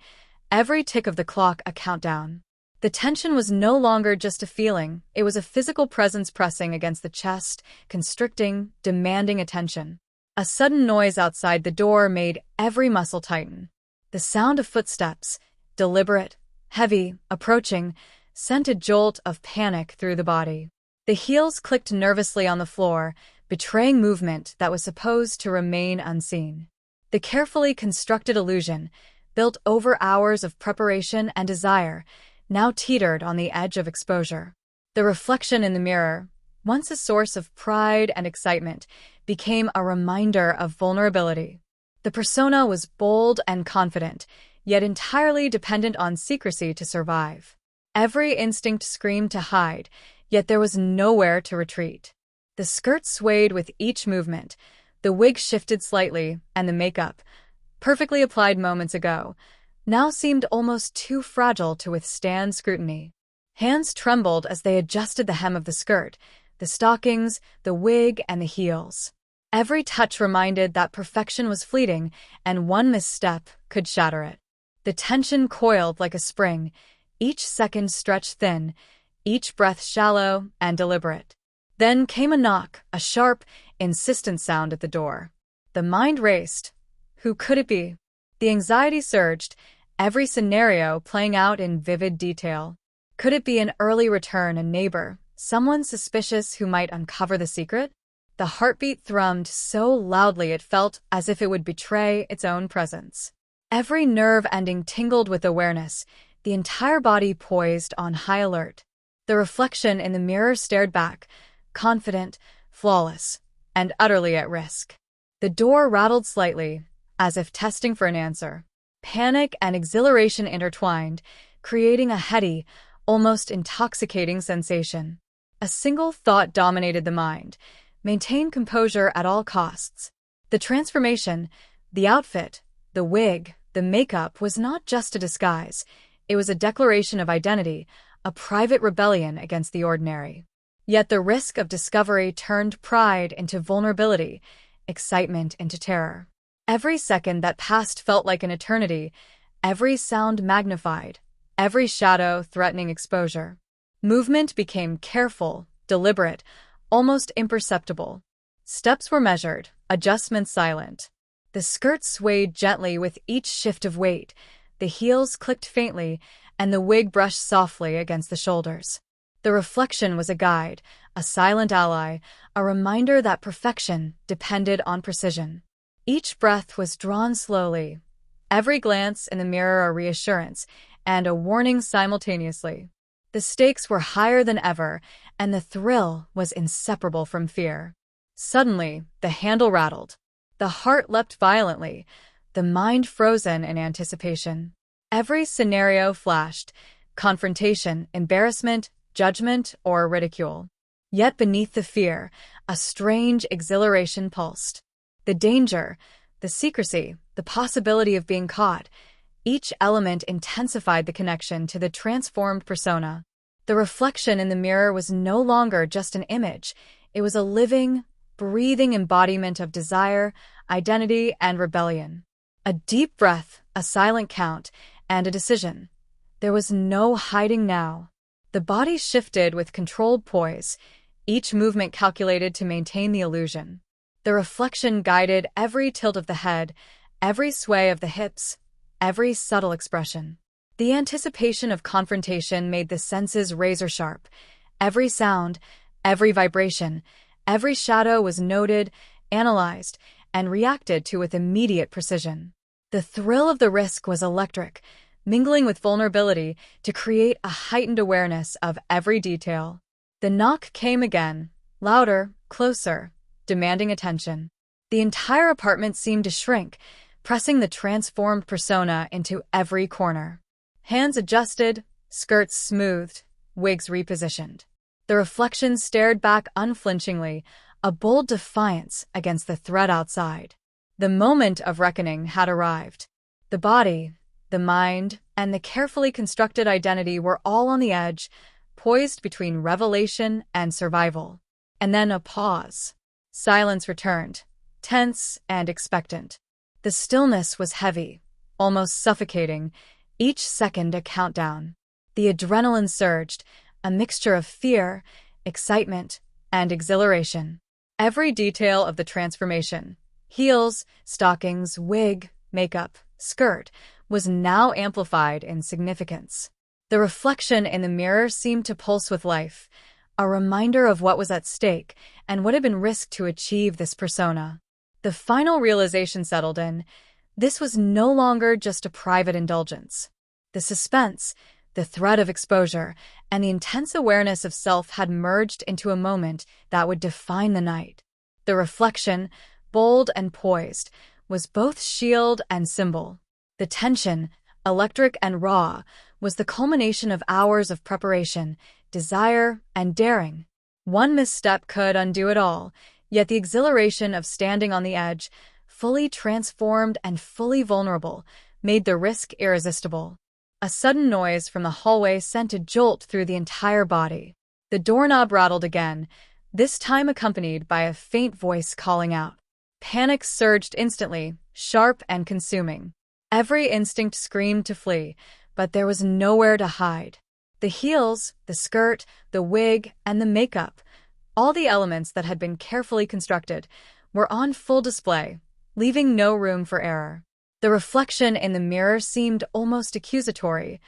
every tick of the clock a countdown. The tension was no longer just a feeling, it was a physical presence pressing against the chest, constricting, demanding attention. A sudden noise outside the door made every muscle tighten. The sound of footsteps, deliberate, heavy, approaching, sent a jolt of panic through the body. The heels clicked nervously on the floor, betraying movement that was supposed to remain unseen. The carefully constructed illusion, built over hours of preparation and desire, now teetered on the edge of exposure. The reflection in the mirror, once a source of pride and excitement, became a reminder of vulnerability. The persona was bold and confident, yet entirely dependent on secrecy to survive. Every instinct screamed to hide, yet there was nowhere to retreat. The skirt swayed with each movement, the wig shifted slightly, and the makeup, perfectly applied moments ago, now seemed almost too fragile to withstand scrutiny. Hands trembled as they adjusted the hem of the skirt, the stockings, the wig, and the heels. Every touch reminded that perfection was fleeting, and one misstep could shatter it. The tension coiled like a spring, each second stretched thin, each breath shallow and deliberate. Then came a knock, a sharp, insistent sound at the door. The mind raced. Who could it be? The anxiety surged, every scenario playing out in vivid detail. Could it be an early return, a neighbor, someone suspicious who might uncover the secret? The heartbeat thrummed so loudly it felt as if it would betray its own presence. Every nerve ending tingled with awareness, the entire body poised on high alert. The reflection in the mirror stared back, confident, flawless, and utterly at risk. The door rattled slightly, as if testing for an answer. Panic and exhilaration intertwined, creating a heady, almost intoxicating sensation. A single thought dominated the mind: maintain composure at all costs. The transformation, the outfit, the wig, the makeup was not just a disguise. It was a declaration of identity, a private rebellion against the ordinary. Yet the risk of discovery turned pride into vulnerability, excitement into terror. Every second that passed felt like an eternity, every sound magnified, every shadow threatening exposure. Movement became careful, deliberate, almost imperceptible. Steps were measured, adjustments silent. The skirt swayed gently with each shift of weight, the heels clicked faintly, and the wig brushed softly against the shoulders. The reflection was a guide, a silent ally, a reminder that perfection depended on precision. Each breath was drawn slowly, every glance in the mirror a reassurance and a warning simultaneously. The stakes were higher than ever, and the thrill was inseparable from fear. Suddenly, the handle rattled. The heart leapt violently, the mind frozen in anticipation. Every scenario flashed: confrontation, embarrassment, judgment, or ridicule. Yet beneath the fear, a strange exhilaration pulsed. The danger, the secrecy, the possibility of being caught, each element intensified the connection to the transformed persona. The reflection in the mirror was no longer just an image. It was a living, breathing embodiment of desire, identity, and rebellion. A deep breath, a silent count, and a decision. There was no hiding now. The body shifted with controlled poise, each movement calculated to maintain the illusion. The reflection guided every tilt of the head, every sway of the hips, every subtle expression. The anticipation of confrontation made the senses razor-sharp. Every sound, every vibration, every shadow was noted, analyzed, and reacted to with immediate precision. The thrill of the risk was electric, mingling with vulnerability to create a heightened awareness of every detail. The knock came again, louder, closer, demanding attention. The entire apartment seemed to shrink, pressing the transformed persona into every corner. Hands adjusted, skirts smoothed, wigs repositioned. The reflection stared back unflinchingly, a bold defiance against the threat outside. The moment of reckoning had arrived. The body, the mind, and the carefully constructed identity were all on the edge, poised between revelation and survival. And then a pause. Silence returned, tense and expectant. The stillness was heavy, almost suffocating, each second a countdown. The adrenaline surged, a mixture of fear, excitement, and exhilaration. Every detail of the transformation, heels, stockings, wig, makeup, skirt, was now amplified in significance. The reflection in the mirror seemed to pulse with life, a reminder of what was at stake and what had been risked to achieve this persona. The final realization settled in: this was no longer just a private indulgence. The suspense, the threat of exposure, and the intense awareness of self had merged into a moment that would define the night. The reflection, bold and poised, was both shield and symbol. The tension, electric and raw, was the culmination of hours of preparation, desire, and daring. One misstep could undo it all, yet the exhilaration of standing on the edge, fully transformed and fully vulnerable, made the risk irresistible. A sudden noise from the hallway sent a jolt through the entire body. The doorknob rattled again, this time accompanied by a faint voice calling out. Panic surged instantly, sharp and consuming. Every instinct screamed to flee, but there was nowhere to hide. The heels, the skirt, the wig, and the makeup, all the elements that had been carefully constructed, were on full display, leaving no room for error. The reflection in the mirror seemed almost accusatory,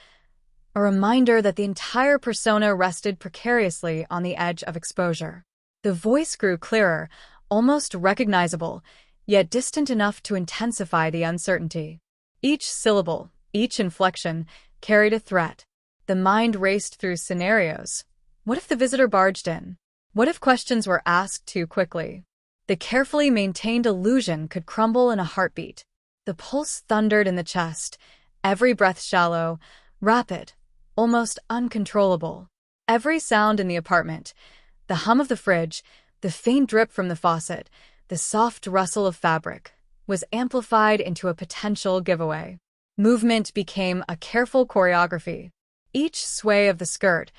a reminder that the entire persona rested precariously on the edge of exposure. The voice grew clearer, almost recognizable, yet distant enough to intensify the uncertainty. Each syllable, each inflection, carried a threat. The mind raced through scenarios. What if the visitor barged in? What if questions were asked too quickly? The carefully maintained illusion could crumble in a heartbeat. The pulse thundered in the chest, every breath shallow, rapid, almost uncontrollable. Every sound in the apartment, the hum of the fridge, the faint drip from the faucet, the soft rustle of fabric, was amplified into a potential giveaway. Movement became a careful choreography. Each sway of the skirt,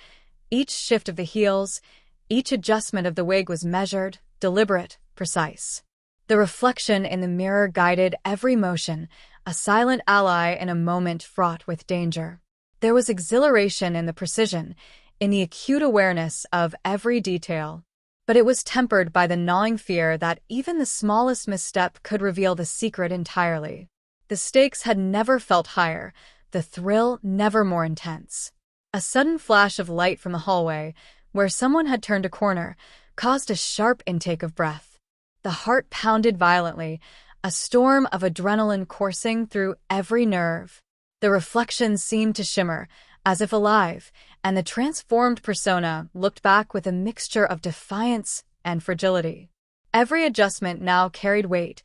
each shift of the heels, each adjustment of the wig was measured, deliberate, precise. The reflection in the mirror guided every motion, a silent ally in a moment fraught with danger. There was exhilaration in the precision, in the acute awareness of every detail. But it was tempered by the gnawing fear that even the smallest misstep could reveal the secret entirely. The stakes had never felt higher, the thrill never more intense. A sudden flash of light from the hallway, where someone had turned a corner, caused a sharp intake of breath. The heart pounded violently, a storm of adrenaline coursing through every nerve. The reflection seemed to shimmer, as if alive, and the transformed persona looked back with a mixture of defiance and fragility. Every adjustment now carried weight.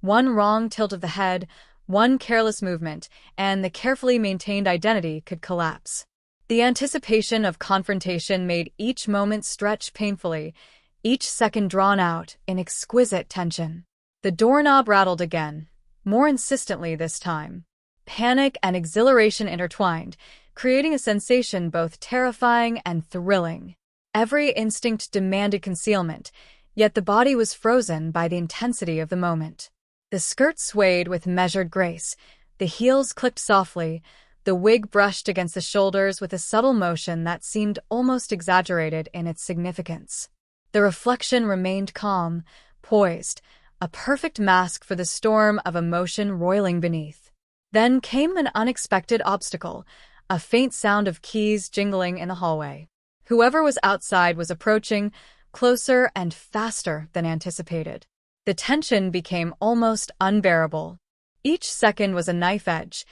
One wrong tilt of the head, one careless movement, and the carefully maintained identity could collapse. The anticipation of confrontation made each moment stretch painfully, each second drawn out in exquisite tension. The doorknob rattled again, more insistently this time. Panic and exhilaration intertwined, creating a sensation both terrifying and thrilling. Every instinct demanded concealment, yet the body was frozen by the intensity of the moment. The skirt swayed with measured grace, the heels clicked softly, the wig brushed against the shoulders with a subtle motion that seemed almost exaggerated in its significance. The reflection remained calm, poised, a perfect mask for the storm of emotion roiling beneath. Then came an unexpected obstacle, a faint sound of keys jingling in the hallway. Whoever was outside was approaching, closer and faster than anticipated. The tension became almost unbearable. Each second was a knife edge,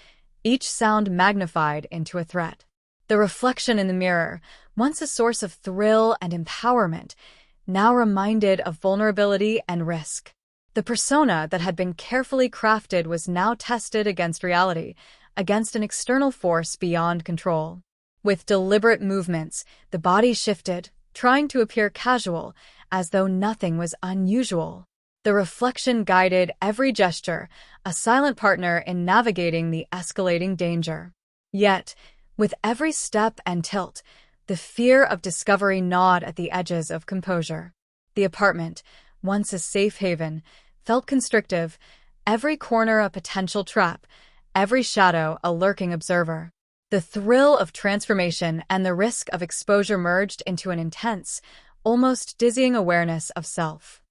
each sound magnified into a threat. The reflection in the mirror, once a source of thrill and empowerment, now reminded of vulnerability and risk. The persona that had been carefully crafted was now tested against reality, against an external force beyond control. With deliberate movements, the body shifted, trying to appear casual, as though nothing was unusual. The reflection guided every gesture, a silent partner in navigating the escalating danger. Yet, with every step and tilt, the fear of discovery gnawed at the edges of composure. The apartment, once a safe haven, felt constrictive, every corner a potential trap, every shadow a lurking observer. The thrill of transformation and the risk of exposure merged into an intense, almost dizzying awareness of self.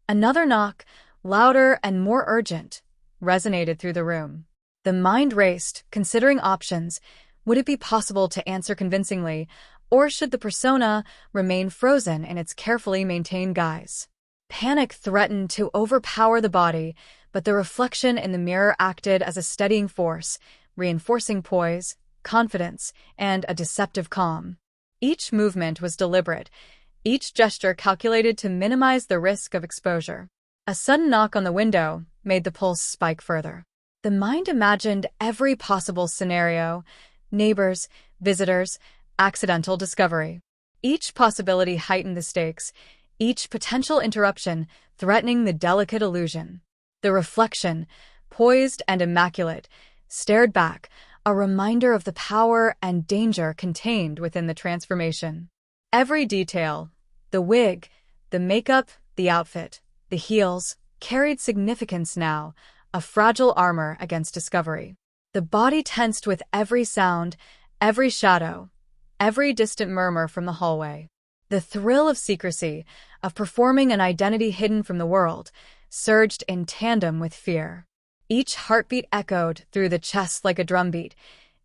Another knock, louder and more urgent, resonated through the room. The mind raced, considering options. Would it be possible to answer convincingly, or should the persona remain frozen in its carefully maintained guise? Panic threatened to overpower the body, but the reflection in the mirror acted as a steadying force, reinforcing poise, confidence, and a deceptive calm. Each movement was deliberate, each gesture calculated to minimize the risk of exposure. A sudden knock on the window made the pulse spike further. The mind imagined every possible scenario: neighbors, visitors, accidental discovery. Each possibility heightened the stakes, each potential interruption threatening the delicate illusion. The reflection, poised and immaculate, stared back, a reminder of the power and danger contained within the transformation. Every detail, the wig, the makeup, the outfit, the heels, carried significance now, a fragile armor against discovery. The body tensed with every sound, every shadow, every distant murmur from the hallway. The thrill of secrecy, of performing an identity hidden from the world, surged in tandem with fear. Each heartbeat echoed through the chest like a drumbeat,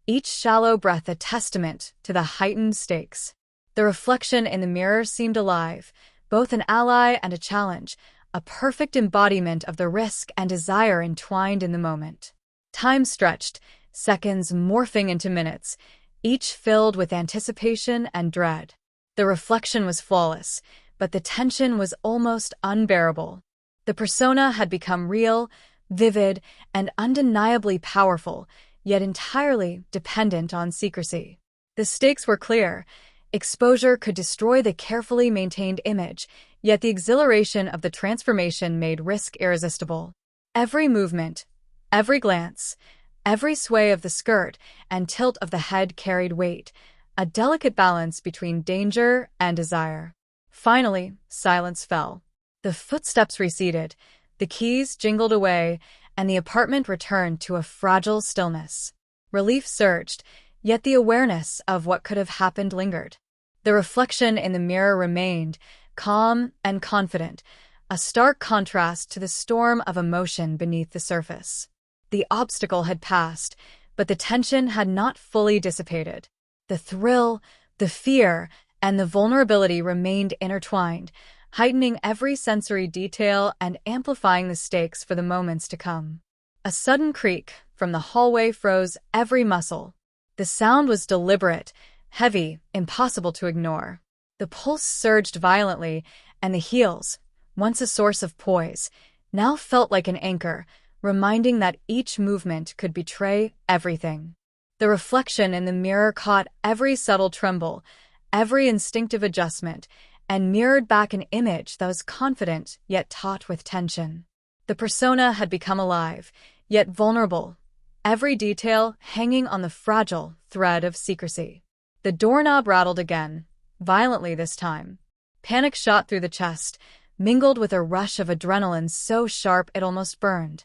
each shallow breath a testament to the heightened stakes. The reflection in the mirror seemed alive, both an ally and a challenge, a perfect embodiment of the risk and desire entwined in the moment. Time stretched, seconds morphing into minutes, each filled with anticipation and dread. The reflection was flawless, but the tension was almost unbearable. The persona had become real, vivid, and undeniably powerful, yet entirely dependent on secrecy. The stakes were clear. Exposure could destroy the carefully maintained image, yet the exhilaration of the transformation made risk irresistible. Every movement, every glance, every sway of the skirt and tilt of the head carried weight, a delicate balance between danger and desire. Finally, silence fell. The footsteps receded, the keys jingled away, and the apartment returned to a fragile stillness. Relief surged, yet the awareness of what could have happened lingered. The reflection in the mirror remained, calm and confident, a stark contrast to the storm of emotion beneath the surface. The obstacle had passed, but the tension had not fully dissipated. The thrill, the fear, and the vulnerability remained intertwined, heightening every sensory detail and amplifying the stakes for the moments to come. A sudden creak from the hallway froze every muscle. The sound was deliberate, heavy, impossible to ignore. The pulse surged violently, and the heels, once a source of poise, now felt like an anchor, reminding that each movement could betray everything. The reflection in the mirror caught every subtle tremble, every instinctive adjustment, and mirrored back an image that was confident yet taut with tension. The persona had become alive, yet vulnerable, every detail hanging on the fragile thread of secrecy. The doorknob rattled again, violently this time. Panic shot through the chest, mingled with a rush of adrenaline so sharp it almost burned.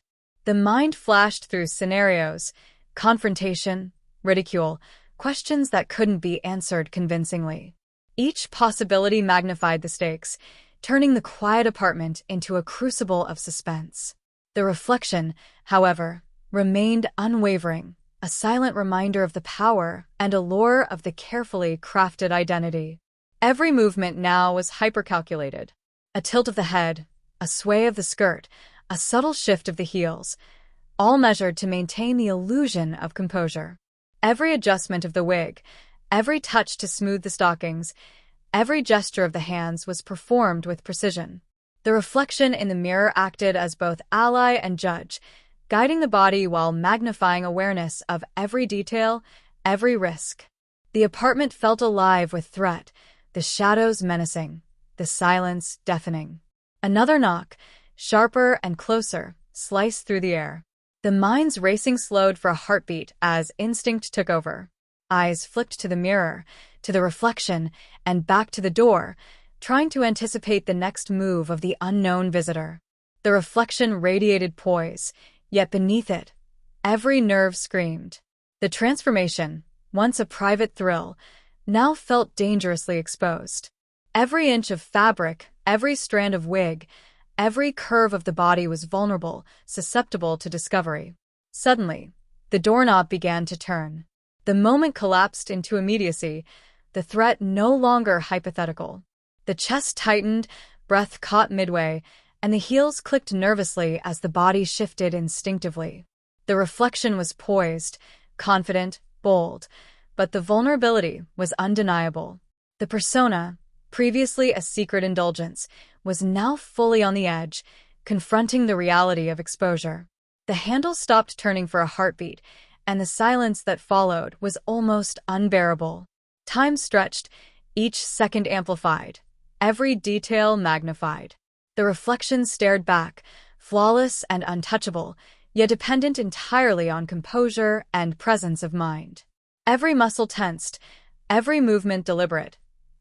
The mind flashed through scenarios, confrontation, ridicule, questions that couldn't be answered convincingly. Each possibility magnified the stakes, turning the quiet apartment into a crucible of suspense. The reflection, however, remained unwavering, a silent reminder of the power and allure of the carefully crafted identity. Every movement now was hypercalculated. A tilt of the head, a sway of the skirt, a subtle shift of the heels, all measured to maintain the illusion of composure. Every adjustment of the wig, every touch to smooth the stockings, every gesture of the hands was performed with precision. The reflection in the mirror acted as both ally and judge, guiding the body while magnifying awareness of every detail, every risk. The apartment felt alive with threat, the shadows menacing, the silence deafening. Another knock, sharper and closer, sliced through the air. The mind's racing slowed for a heartbeat as instinct took over. Eyes flicked to the mirror, to the reflection, and back to the door, trying to anticipate the next move of the unknown visitor. The reflection radiated poise, yet beneath it, every nerve screamed. The transformation, once a private thrill, now felt dangerously exposed. Every inch of fabric, every strand of wig, every curve of the body was vulnerable, susceptible to discovery. Suddenly, the doorknob began to turn. The moment collapsed into immediacy, the threat no longer hypothetical. The chest tightened, breath caught midway, and the heels clicked nervously as the body shifted instinctively. The reflection was poised, confident, bold, but the vulnerability was undeniable. The persona, previously a secret indulgence, was now fully on the edge, confronting the reality of exposure. The handle stopped turning for a heartbeat, and the silence that followed was almost unbearable. Time stretched, each second amplified, every detail magnified. The reflection stared back, flawless and untouchable, yet dependent entirely on composure and presence of mind. Every muscle tensed, every movement deliberate,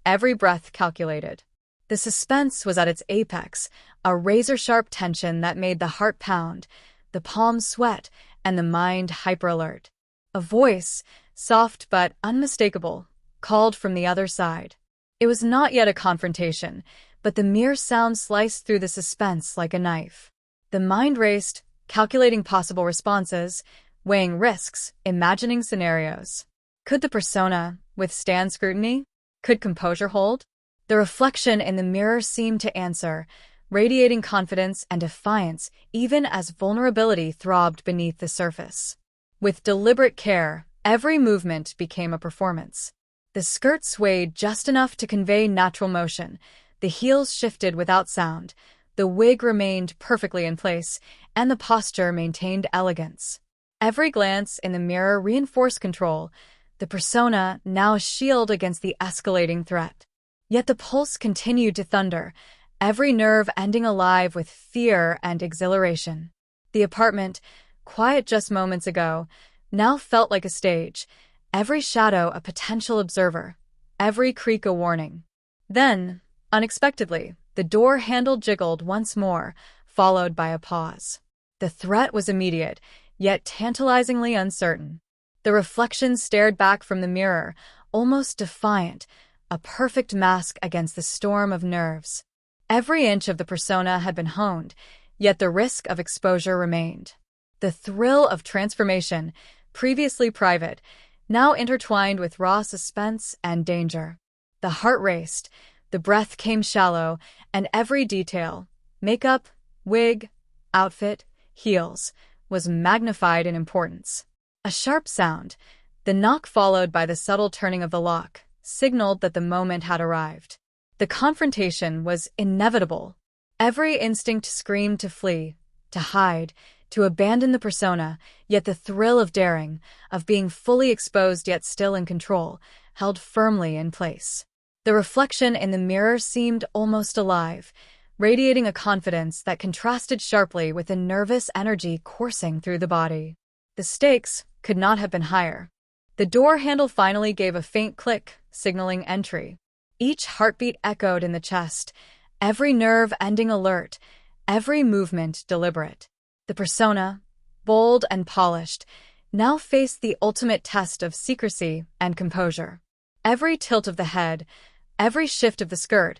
every breath calculated. The suspense was at its apex, a razor-sharp tension that made the heart pound, the palms sweat, and the mind hyper-alert. A voice, soft but unmistakable, called from the other side. It was not yet a confrontation, but the mere sound sliced through the suspense like a knife. The mind raced, calculating possible responses, weighing risks, imagining scenarios. Could the persona withstand scrutiny? Could composure hold? The reflection in the mirror seemed to answer, radiating confidence and defiance even as vulnerability throbbed beneath the surface. With deliberate care, every movement became a performance. The skirt swayed just enough to convey natural motion, the heels shifted without sound, the wig remained perfectly in place, and the posture maintained elegance. Every glance in the mirror reinforced control, the persona now a shield against the escalating threat. Yet the pulse continued to thunder, every nerve ending alive with fear and exhilaration. The apartment, quiet just moments ago, now felt like a stage, every shadow a potential observer, every creak a warning. Then, unexpectedly, the door handle jiggled once more, followed by a pause. The threat was immediate, yet tantalizingly uncertain. The reflection stared back from the mirror, almost defiant, a perfect mask against the storm of nerves. Every inch of the persona had been honed, yet the risk of exposure remained. The thrill of transformation, previously private, now intertwined with raw suspense and danger. The heart raced, the breath came shallow, and every detail, makeup, wig, outfit, heels, was magnified in importance. A sharp sound, the knock followed by the subtle turning of the lock, signaled that the moment had arrived. The confrontation was inevitable. Every instinct screamed to flee, to hide, to abandon the persona, yet the thrill of daring, of being fully exposed yet still in control, held firmly in place. The reflection in the mirror seemed almost alive, radiating a confidence that contrasted sharply with the nervous energy coursing through the body. The stakes could not have been higher. The door handle finally gave a faint click, signaling entry. Each heartbeat echoed in the chest, every nerve ending alert, every movement deliberate. The persona, bold and polished, now faced the ultimate test of secrecy and composure. Every tilt of the head, every shift of the skirt,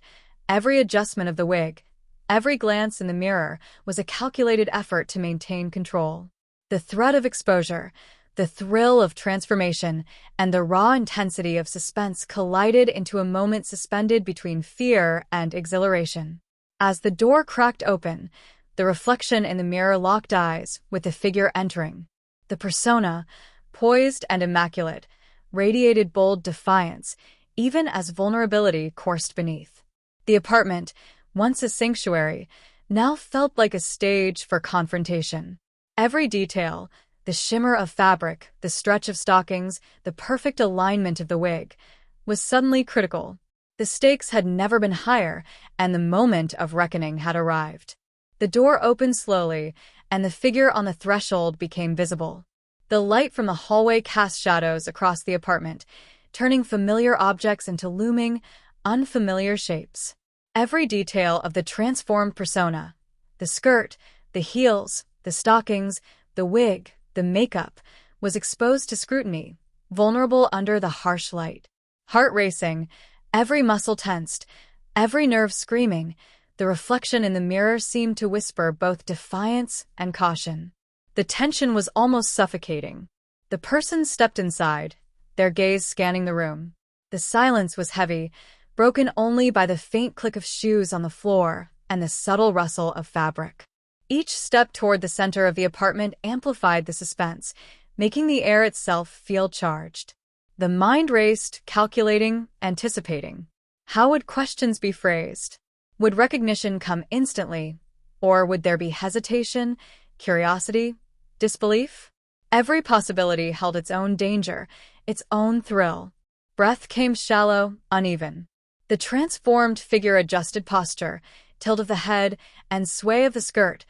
every adjustment of the wig, every glance in the mirror was a calculated effort to maintain control. The threat of exposure, the thrill of transformation, and the raw intensity of suspense collided into a moment suspended between fear and exhilaration. As the door cracked open, the reflection in the mirror locked eyes with the figure entering. The persona, poised and immaculate, radiated bold defiance, even as vulnerability coursed beneath. The apartment, once a sanctuary, now felt like a stage for confrontation. Every detail, the shimmer of fabric, the stretch of stockings, the perfect alignment of the wig, was suddenly critical. The stakes had never been higher, and the moment of reckoning had arrived. The door opened slowly, and the figure on the threshold became visible. The light from the hallway cast shadows across the apartment, turning familiar objects into looming, unfamiliar shapes. Every detail of the transformed persona, the skirt, the heels, the stockings, the wig, the makeup, was exposed to scrutiny, vulnerable under the harsh light. Heart racing, every muscle tensed, every nerve screaming, the reflection in the mirror seemed to whisper both defiance and caution. The tension was almost suffocating. The person stepped inside, their gaze scanning the room. The silence was heavy, broken only by the faint click of shoes on the floor and the subtle rustle of fabric. Each step toward the center of the apartment amplified the suspense, making the air itself feel charged. The mind raced, calculating, anticipating. How would questions be phrased? Would recognition come instantly, or would there be hesitation, curiosity, disbelief? Every possibility held its own danger, its own thrill. Breath came shallow, uneven. The transformed figure adjusted posture, tilt of the head, and sway of the skirt,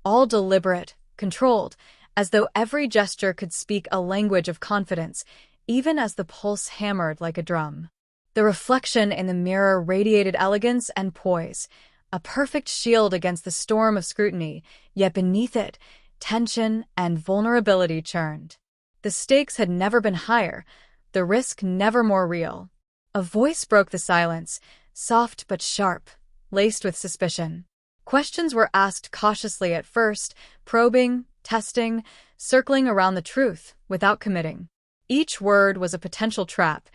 all deliberate, controlled, as though every gesture could speak a language of confidence, even as the pulse hammered like a drum. The reflection in the mirror radiated elegance and poise, a perfect shield against the storm of scrutiny, yet beneath it, tension and vulnerability churned. The stakes had never been higher, the risk never more real. A voice broke the silence, soft but sharp, laced with suspicion. Questions were asked cautiously at first, probing, testing, circling around the truth without committing. Each word was a potential trap,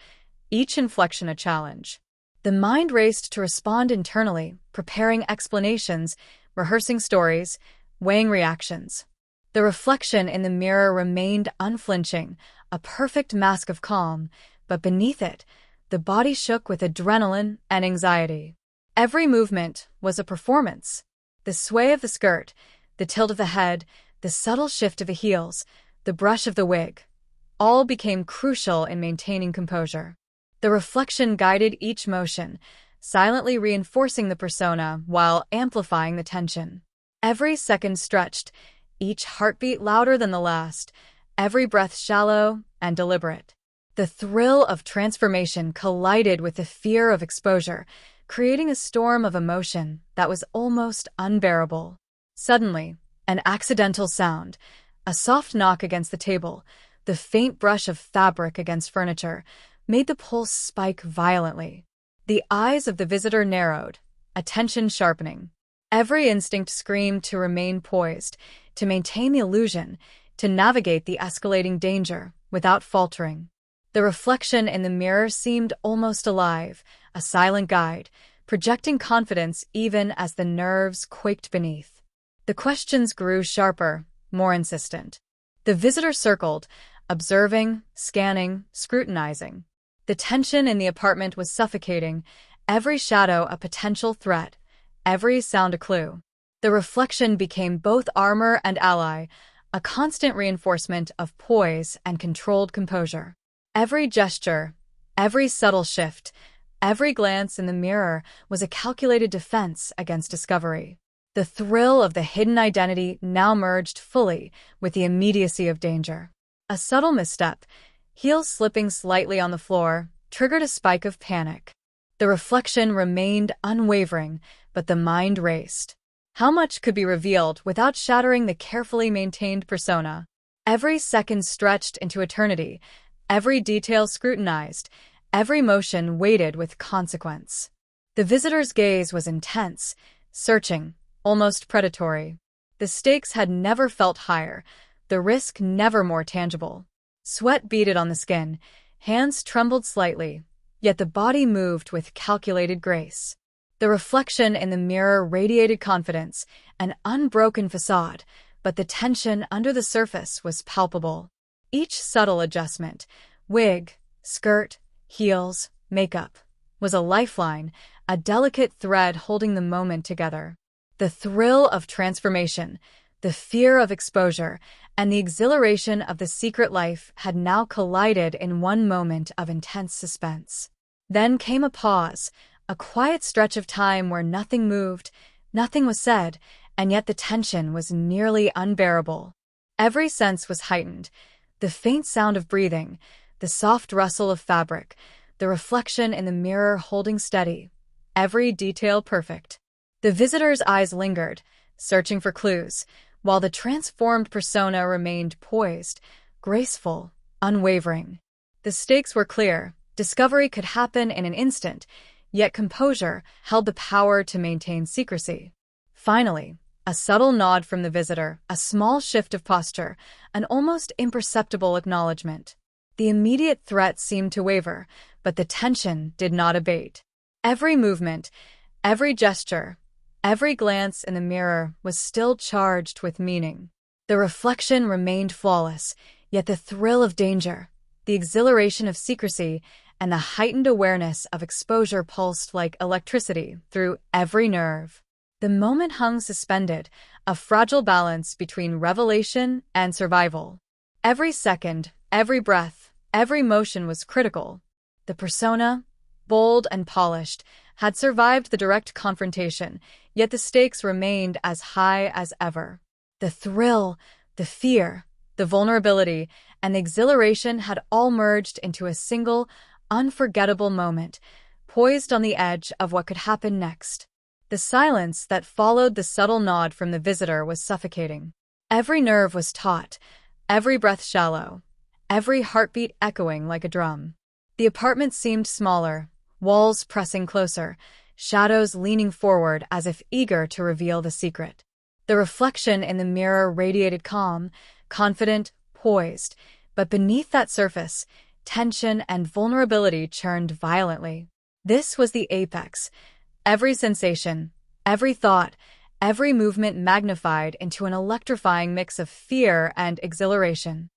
each inflection a challenge. The mind raced to respond internally, preparing explanations, rehearsing stories, weighing reactions. The reflection in the mirror remained unflinching, a perfect mask of calm, but beneath it, the body shook with adrenaline and anxiety. Every movement was a performance. The sway of the skirt, the tilt of the head, the subtle shift of the heels, the brush of the wig, all became crucial in maintaining composure. The reflection guided each motion, silently reinforcing the persona while amplifying the tension. Every second stretched, each heartbeat louder than the last, every breath shallow and deliberate. The thrill of transformation collided with the fear of exposure, creating a storm of emotion that was almost unbearable. Suddenly, an accidental sound, a soft knock against the table, the faint brush of fabric against furniture, made the pulse spike violently. The eyes of the visitor narrowed, attention sharpening. Every instinct screamed to remain poised, to maintain the illusion, to navigate the escalating danger without faltering. The reflection in the mirror seemed almost alive, a silent guide, projecting confidence even as the nerves quaked beneath. The questions grew sharper, more insistent. The visitor circled, observing, scanning, scrutinizing. The tension in the apartment was suffocating, every shadow a potential threat, every sound a clue. The reflection became both armor and ally, a constant reinforcement of poise and controlled composure. Every gesture, every subtle shift, every glance in the mirror was a calculated defense against discovery. The thrill of the hidden identity now merged fully with the immediacy of danger. A subtle misstep, heels slipping slightly on the floor, triggered a spike of panic. The reflection remained unwavering, but the mind raced. How much could be revealed without shattering the carefully maintained persona? Every second stretched into eternity, every detail scrutinized, every motion weighted with consequence. The visitor's gaze was intense, searching, almost predatory. The stakes had never felt higher, the risk never more tangible. Sweat beaded on the skin, hands trembled slightly, yet the body moved with calculated grace. The reflection in the mirror radiated confidence, an unbroken facade, but the tension under the surface was palpable. Each subtle adjustment, wig, skirt, heels, makeup, was a lifeline, a delicate thread holding the moment together. The thrill of transformation, the fear of exposure, and the exhilaration of the secret life had now collided in one moment of intense suspense. Then came a pause, a quiet stretch of time where nothing moved, nothing was said, and yet the tension was nearly unbearable. Every sense was heightened, the faint sound of breathing, the soft rustle of fabric, the reflection in the mirror holding steady, every detail perfect. The visitor's eyes lingered, searching for clues, while the transformed persona remained poised, graceful, unwavering. The stakes were clear, discovery could happen in an instant, yet composure held the power to maintain secrecy. Finally, a subtle nod from the visitor, a small shift of posture, an almost imperceptible acknowledgement. The immediate threat seemed to waver, but the tension did not abate. Every movement, every gesture, every glance in the mirror was still charged with meaning. The reflection remained flawless, yet the thrill of danger, the exhilaration of secrecy, and the heightened awareness of exposure pulsed like electricity through every nerve. The moment hung suspended, a fragile balance between revelation and survival. Every second, every breath, every motion was critical. The persona, bold and polished, had survived the direct confrontation, yet the stakes remained as high as ever. The thrill, the fear, the vulnerability, and the exhilaration had all merged into a single, unforgettable moment, poised on the edge of what could happen next. The silence that followed the subtle nod from the visitor was suffocating. Every nerve was taut, every breath shallow, every heartbeat echoing like a drum. The apartment seemed smaller, walls pressing closer, shadows leaning forward as if eager to reveal the secret. The reflection in the mirror radiated calm, confident, poised, but beneath that surface, tension and vulnerability churned violently. This was the apex. Every sensation, every thought, every movement magnified into an electrifying mix of fear and exhilaration.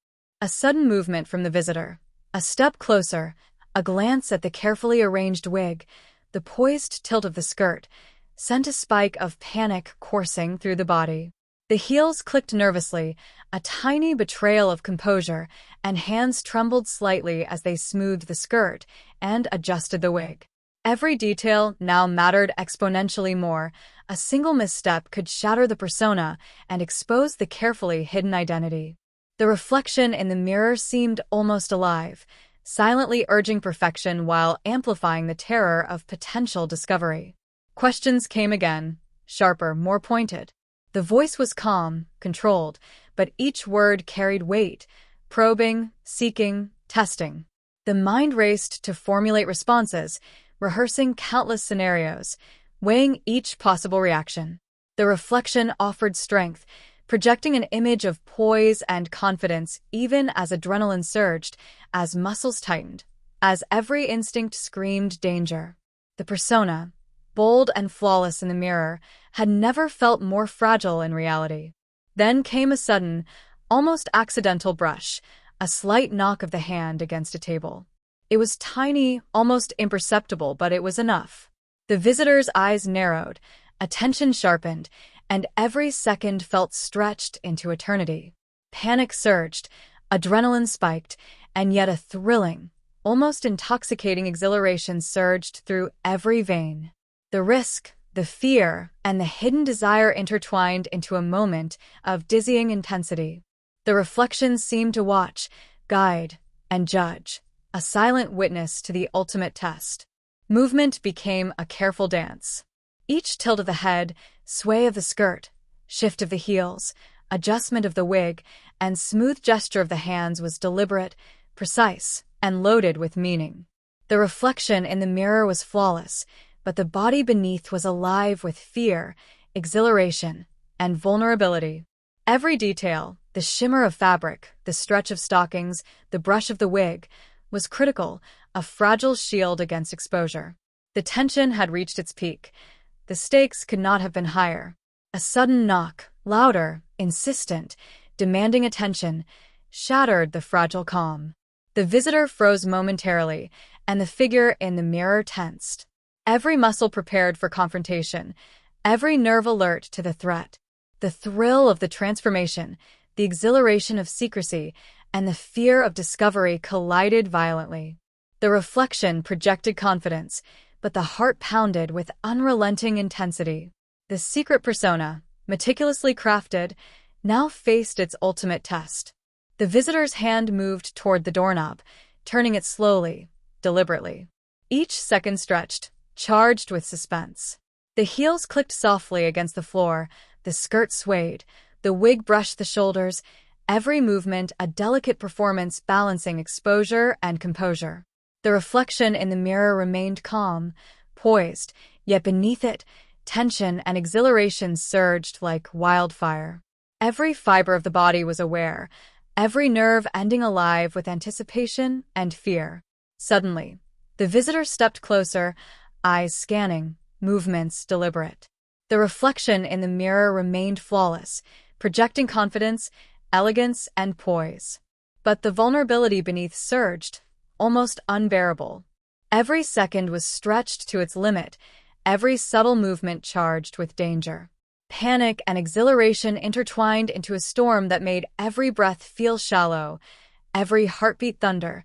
A sudden movement from the visitor, a step closer, a glance at the carefully arranged wig, the poised tilt of the skirt, sent a spike of panic coursing through the body. The heels clicked nervously, a tiny betrayal of composure, and hands trembled slightly as they smoothed the skirt and adjusted the wig. Every detail now mattered exponentially more. A single misstep could shatter the persona and expose the carefully hidden identity. The reflection in the mirror seemed almost alive, silently urging perfection while amplifying the terror of potential discovery. Questions came again, sharper, more pointed. The voice was calm, controlled, but each word carried weight, probing, seeking, testing. The mind raced to formulate responses, rehearsing countless scenarios, weighing each possible reaction. The reflection offered strength, projecting an image of poise and confidence even as adrenaline surged, as muscles tightened, as every instinct screamed danger. The persona, bold and flawless in the mirror, had never felt more fragile in reality. Then came a sudden, almost accidental brush, a slight knock of the hand against a table. It was tiny, almost imperceptible, but it was enough. The visitor's eyes narrowed, attention sharpened, and every second felt stretched into eternity. Panic surged, adrenaline spiked, and yet a thrilling, almost intoxicating exhilaration surged through every vein. The risk, the fear, and the hidden desire intertwined into a moment of dizzying intensity. The reflection seemed to watch, guide, and judge, a silent witness to the ultimate test. Movement became a careful dance. Each tilt of the head, sway of the skirt, shift of the heels, adjustment of the wig, and smooth gesture of the hands was deliberate, precise, and loaded with meaning. The reflection in the mirror was flawless, but the body beneath was alive with fear, exhilaration, and vulnerability. Every detail, the shimmer of fabric, the stretch of stockings, the brush of the wig, was critical, a fragile shield against exposure. The tension had reached its peak. The stakes could not have been higher. A sudden knock, louder, insistent, demanding attention, shattered the fragile calm. The visitor froze momentarily, and the figure in the mirror tensed. Every muscle prepared for confrontation, every nerve alert to the threat. The thrill of the transformation, the exhilaration of secrecy, and the fear of discovery collided violently. The reflection projected confidence, but the heart pounded with unrelenting intensity. The secret persona, meticulously crafted, now faced its ultimate test. The visitor's hand moved toward the doorknob, turning it slowly, deliberately. Each second stretched, charged with suspense. The heels clicked softly against the floor, the skirt swayed, the wig brushed the shoulders, every movement a delicate performance balancing exposure and composure. The reflection in the mirror remained calm, poised, yet beneath it, tension and exhilaration surged like wildfire. Every fiber of the body was aware, every nerve ending alive with anticipation and fear. Suddenly, the visitor stepped closer, eyes scanning, movements deliberate. The reflection in the mirror remained flawless, projecting confidence, elegance, and poise. But the vulnerability beneath surged, almost unbearable. Every second was stretched to its limit, every subtle movement charged with danger. Panic and exhilaration intertwined into a storm that made every breath feel shallow, every heartbeat thunder,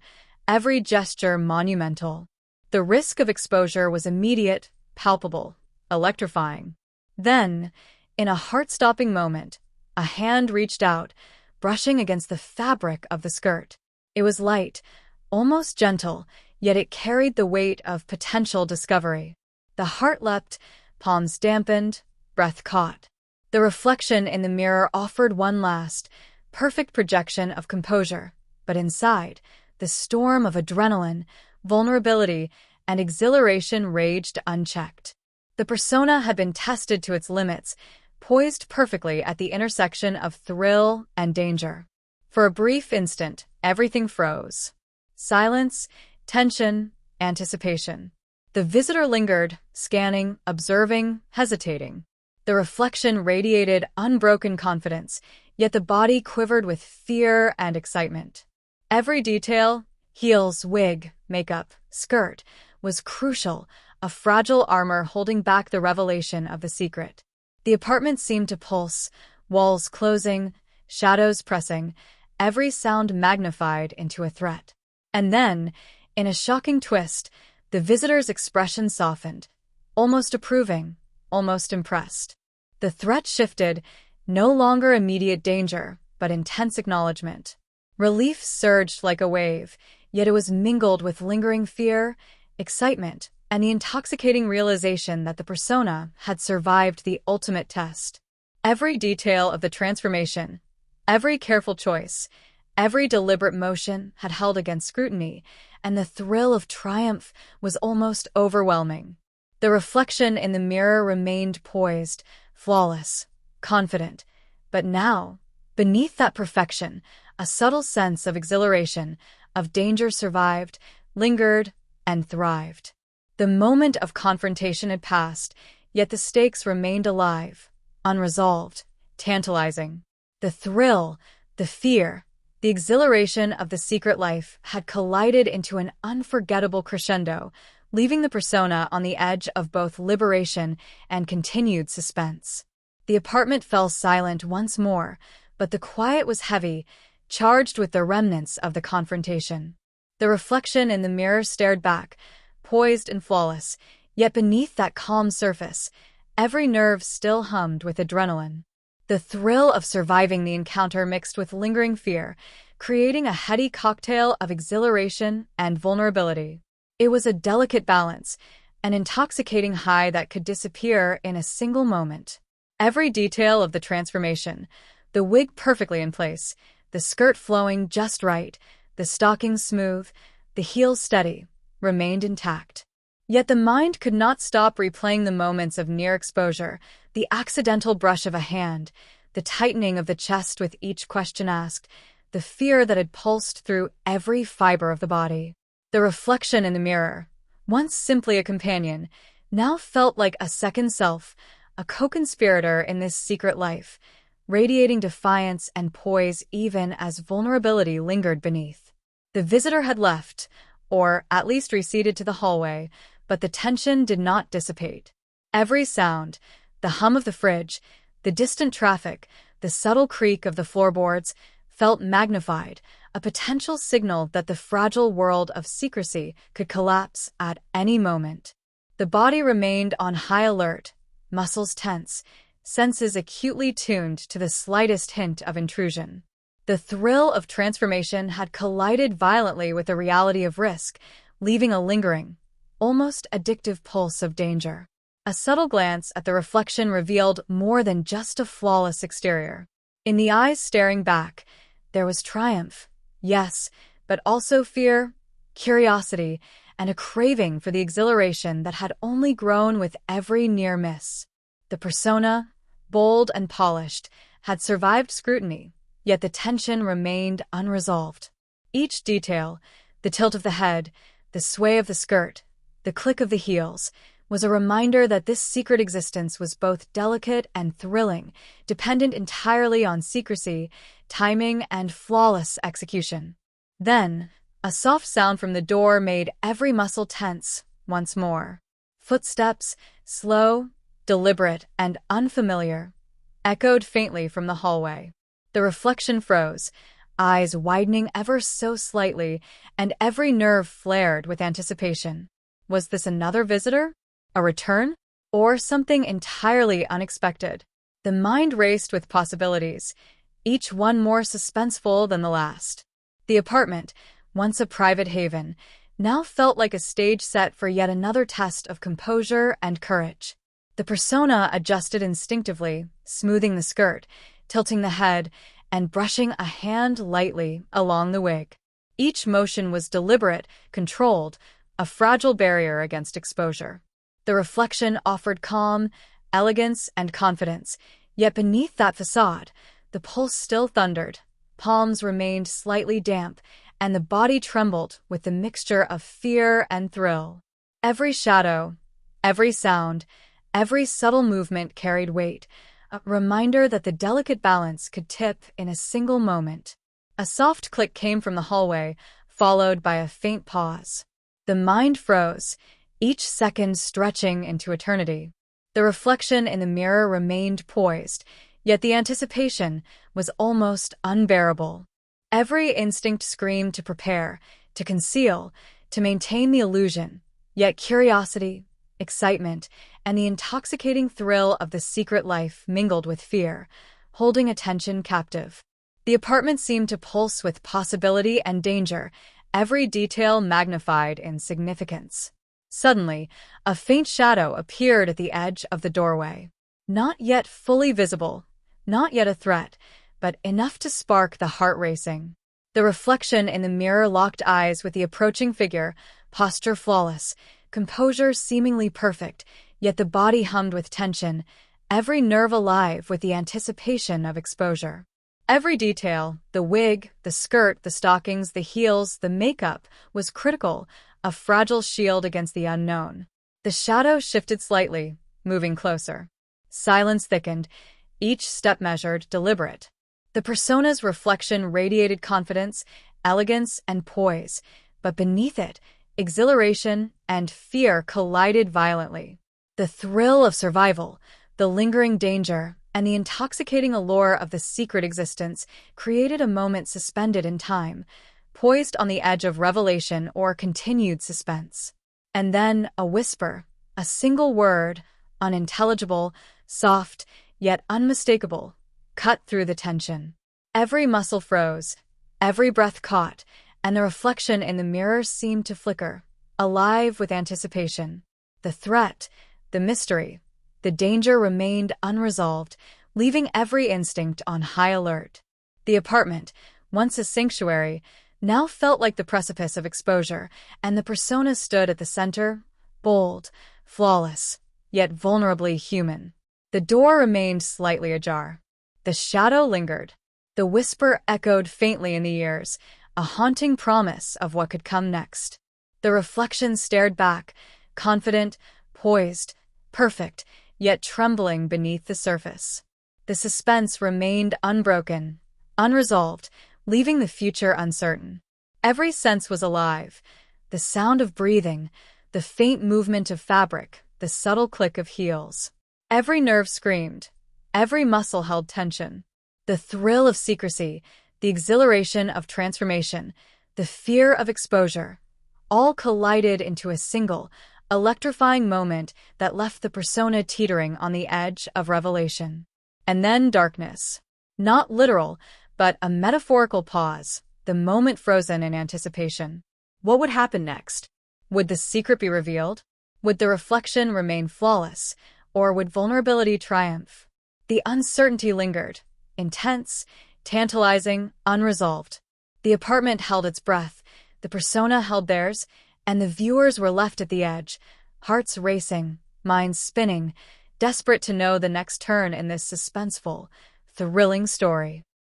every gesture monumental. The risk of exposure was immediate, palpable, electrifying. Then, in a heart-stopping moment, a hand reached out, brushing against the fabric of the skirt. It was light, almost gentle, yet it carried the weight of potential discovery. The heart leapt, palms dampened, breath caught. The reflection in the mirror offered one last, perfect projection of composure, But inside, the storm of adrenaline, vulnerability, and exhilaration raged unchecked. The persona had been tested to its limits, poised perfectly at the intersection of thrill and danger. For a brief instant, everything froze. Silence, tension, anticipation. The visitor lingered, scanning, observing, hesitating. The reflection radiated unbroken confidence, yet the body quivered with fear and excitement. Every detail, heels, wig, makeup, skirt, was crucial, a fragile armor holding back the revelation of the secret. The apartment seemed to pulse, walls closing, shadows pressing, every sound magnified into a threat. And then, in a shocking twist, the visitor's expression softened, almost approving, almost impressed. The threat shifted, no longer immediate danger, but intense acknowledgement. Relief surged like a wave, yet it was mingled with lingering fear, excitement, and the intoxicating realization that the persona had survived the ultimate test. Every detail of the transformation, every careful choice, every deliberate motion had held against scrutiny, and the thrill of triumph was almost overwhelming. The reflection in the mirror remained poised, flawless, confident, but now, beneath that perfection, a subtle sense of exhilaration, of danger survived, lingered, and thrived. The moment of confrontation had passed, yet the stakes remained alive, unresolved, tantalizing. The thrill, the fear, the exhilaration of the secret life had collided into an unforgettable crescendo, leaving the persona on the edge of both liberation and continued suspense. The apartment fell silent once more, but the quiet was heavy, charged with the remnants of the confrontation. The reflection in the mirror stared back, poised and flawless, yet beneath that calm surface, every nerve still hummed with adrenaline. The thrill of surviving the encounter mixed with lingering fear, creating a heady cocktail of exhilaration and vulnerability. It was a delicate balance, an intoxicating high that could disappear in a single moment. Every detail of the transformation, the wig perfectly in place, the skirt flowing just right, the stockings smooth, the heels steady, remained intact. Yet the mind could not stop replaying the moments of near exposure, the accidental brush of a hand, the tightening of the chest with each question asked, the fear that had pulsed through every fiber of the body. The reflection in the mirror, once simply a companion, now felt like a second self, a co-conspirator in this secret life, radiating defiance and poise even as vulnerability lingered beneath. The visitor had left, or at least receded to the hallway, but the tension did not dissipate. Every sound, the hum of the fridge, the distant traffic, the subtle creak of the floorboards, felt magnified, a potential signal that the fragile world of secrecy could collapse at any moment. The body remained on high alert, muscles tense, senses acutely tuned to the slightest hint of intrusion. The thrill of transformation had collided violently with the reality of risk, leaving a lingering, almost addictive pulse of danger. A subtle glance at the reflection revealed more than just a flawless exterior. In the eyes staring back, there was triumph, yes, but also fear, curiosity, and a craving for the exhilaration that had only grown with every near miss. The persona, bold and polished, had survived scrutiny, yet the tension remained unresolved. Each detail, the tilt of the head, the sway of the skirt, the click of the heels, was a reminder that this secret existence was both delicate and thrilling, dependent entirely on secrecy, timing, and flawless execution. Then, a soft sound from the door made every muscle tense once more. Footsteps, slow, deliberate, and unfamiliar, echoed faintly from the hallway. The reflection froze, eyes widening ever so slightly, and every nerve flared with anticipation. Was this another visitor? A return? Or something entirely unexpected? The mind raced with possibilities, each one more suspenseful than the last. The apartment, once a private haven, now felt like a stage set for yet another test of composure and courage. The persona adjusted instinctively, smoothing the skirt, tilting the head, and brushing a hand lightly along the wig. Each motion was deliberate, controlled, a fragile barrier against exposure. The reflection offered calm, elegance, and confidence, yet beneath that facade, the pulse still thundered, palms remained slightly damp, and the body trembled with the mixture of fear and thrill. Every shadow, every sound, every subtle movement carried weight, a reminder that the delicate balance could tip in a single moment. A soft click came from the hallway, followed by a faint pause. The mind froze, each second stretching into eternity. The reflection in the mirror remained poised, yet the anticipation was almost unbearable. Every instinct screamed to prepare, to conceal, to maintain the illusion, yet curiosity, excitement, and the intoxicating thrill of the secret life mingled with fear, holding attention captive. The apartment seemed to pulse with possibility and danger, every detail magnified in significance. Suddenly, a faint shadow appeared at the edge of the doorway. Not yet fully visible, not yet a threat, but enough to spark the heart racing. The reflection in the mirror locked eyes with the approaching figure, posture flawless, composure seemingly perfect, yet the body hummed with tension, every nerve alive with the anticipation of exposure. Every detail, the wig, the skirt, the stockings, the heels, the makeup, was critical, a fragile shield against the unknown. The shadow shifted slightly, moving closer. Silence thickened, each step measured, deliberate. The persona's reflection radiated confidence, elegance, and poise, but beneath it, exhilaration and fear collided violently. The thrill of survival, the lingering danger, and the intoxicating allure of the secret existence created a moment suspended in time, poised on the edge of revelation or continued suspense. And then a whisper, a single word, unintelligible, soft, yet unmistakable, cut through the tension. Every muscle froze, every breath caught, and the reflection in the mirror seemed to flicker, alive with anticipation. The threat, the mystery, the danger remained unresolved, leaving every instinct on high alert. The apartment, once a sanctuary, now felt like the precipice of exposure, and the persona stood at the center, bold, flawless, yet vulnerably human. The door remained slightly ajar. The shadow lingered. The whisper echoed faintly in the ears, a haunting promise of what could come next. The reflection stared back, confident, poised, perfect, yet trembling beneath the surface. The suspense remained unbroken, unresolved, leaving the future uncertain. Every sense was alive. The sound of breathing, the faint movement of fabric, the subtle click of heels. Every nerve screamed. Every muscle held tension. The thrill of secrecy, the exhilaration of transformation, the fear of exposure, all collided into a single, electrifying moment that left the persona teetering on the edge of revelation. And then darkness. Not literal, but a metaphorical pause, the moment frozen in anticipation. What would happen next? Would the secret be revealed? Would the reflection remain flawless, or would vulnerability triumph? The uncertainty lingered, intense, tantalizing, unresolved. The apartment held its breath, the persona held theirs, and the viewers were left at the edge, hearts racing, minds spinning, desperate to know the next turn in this suspenseful, thrilling story.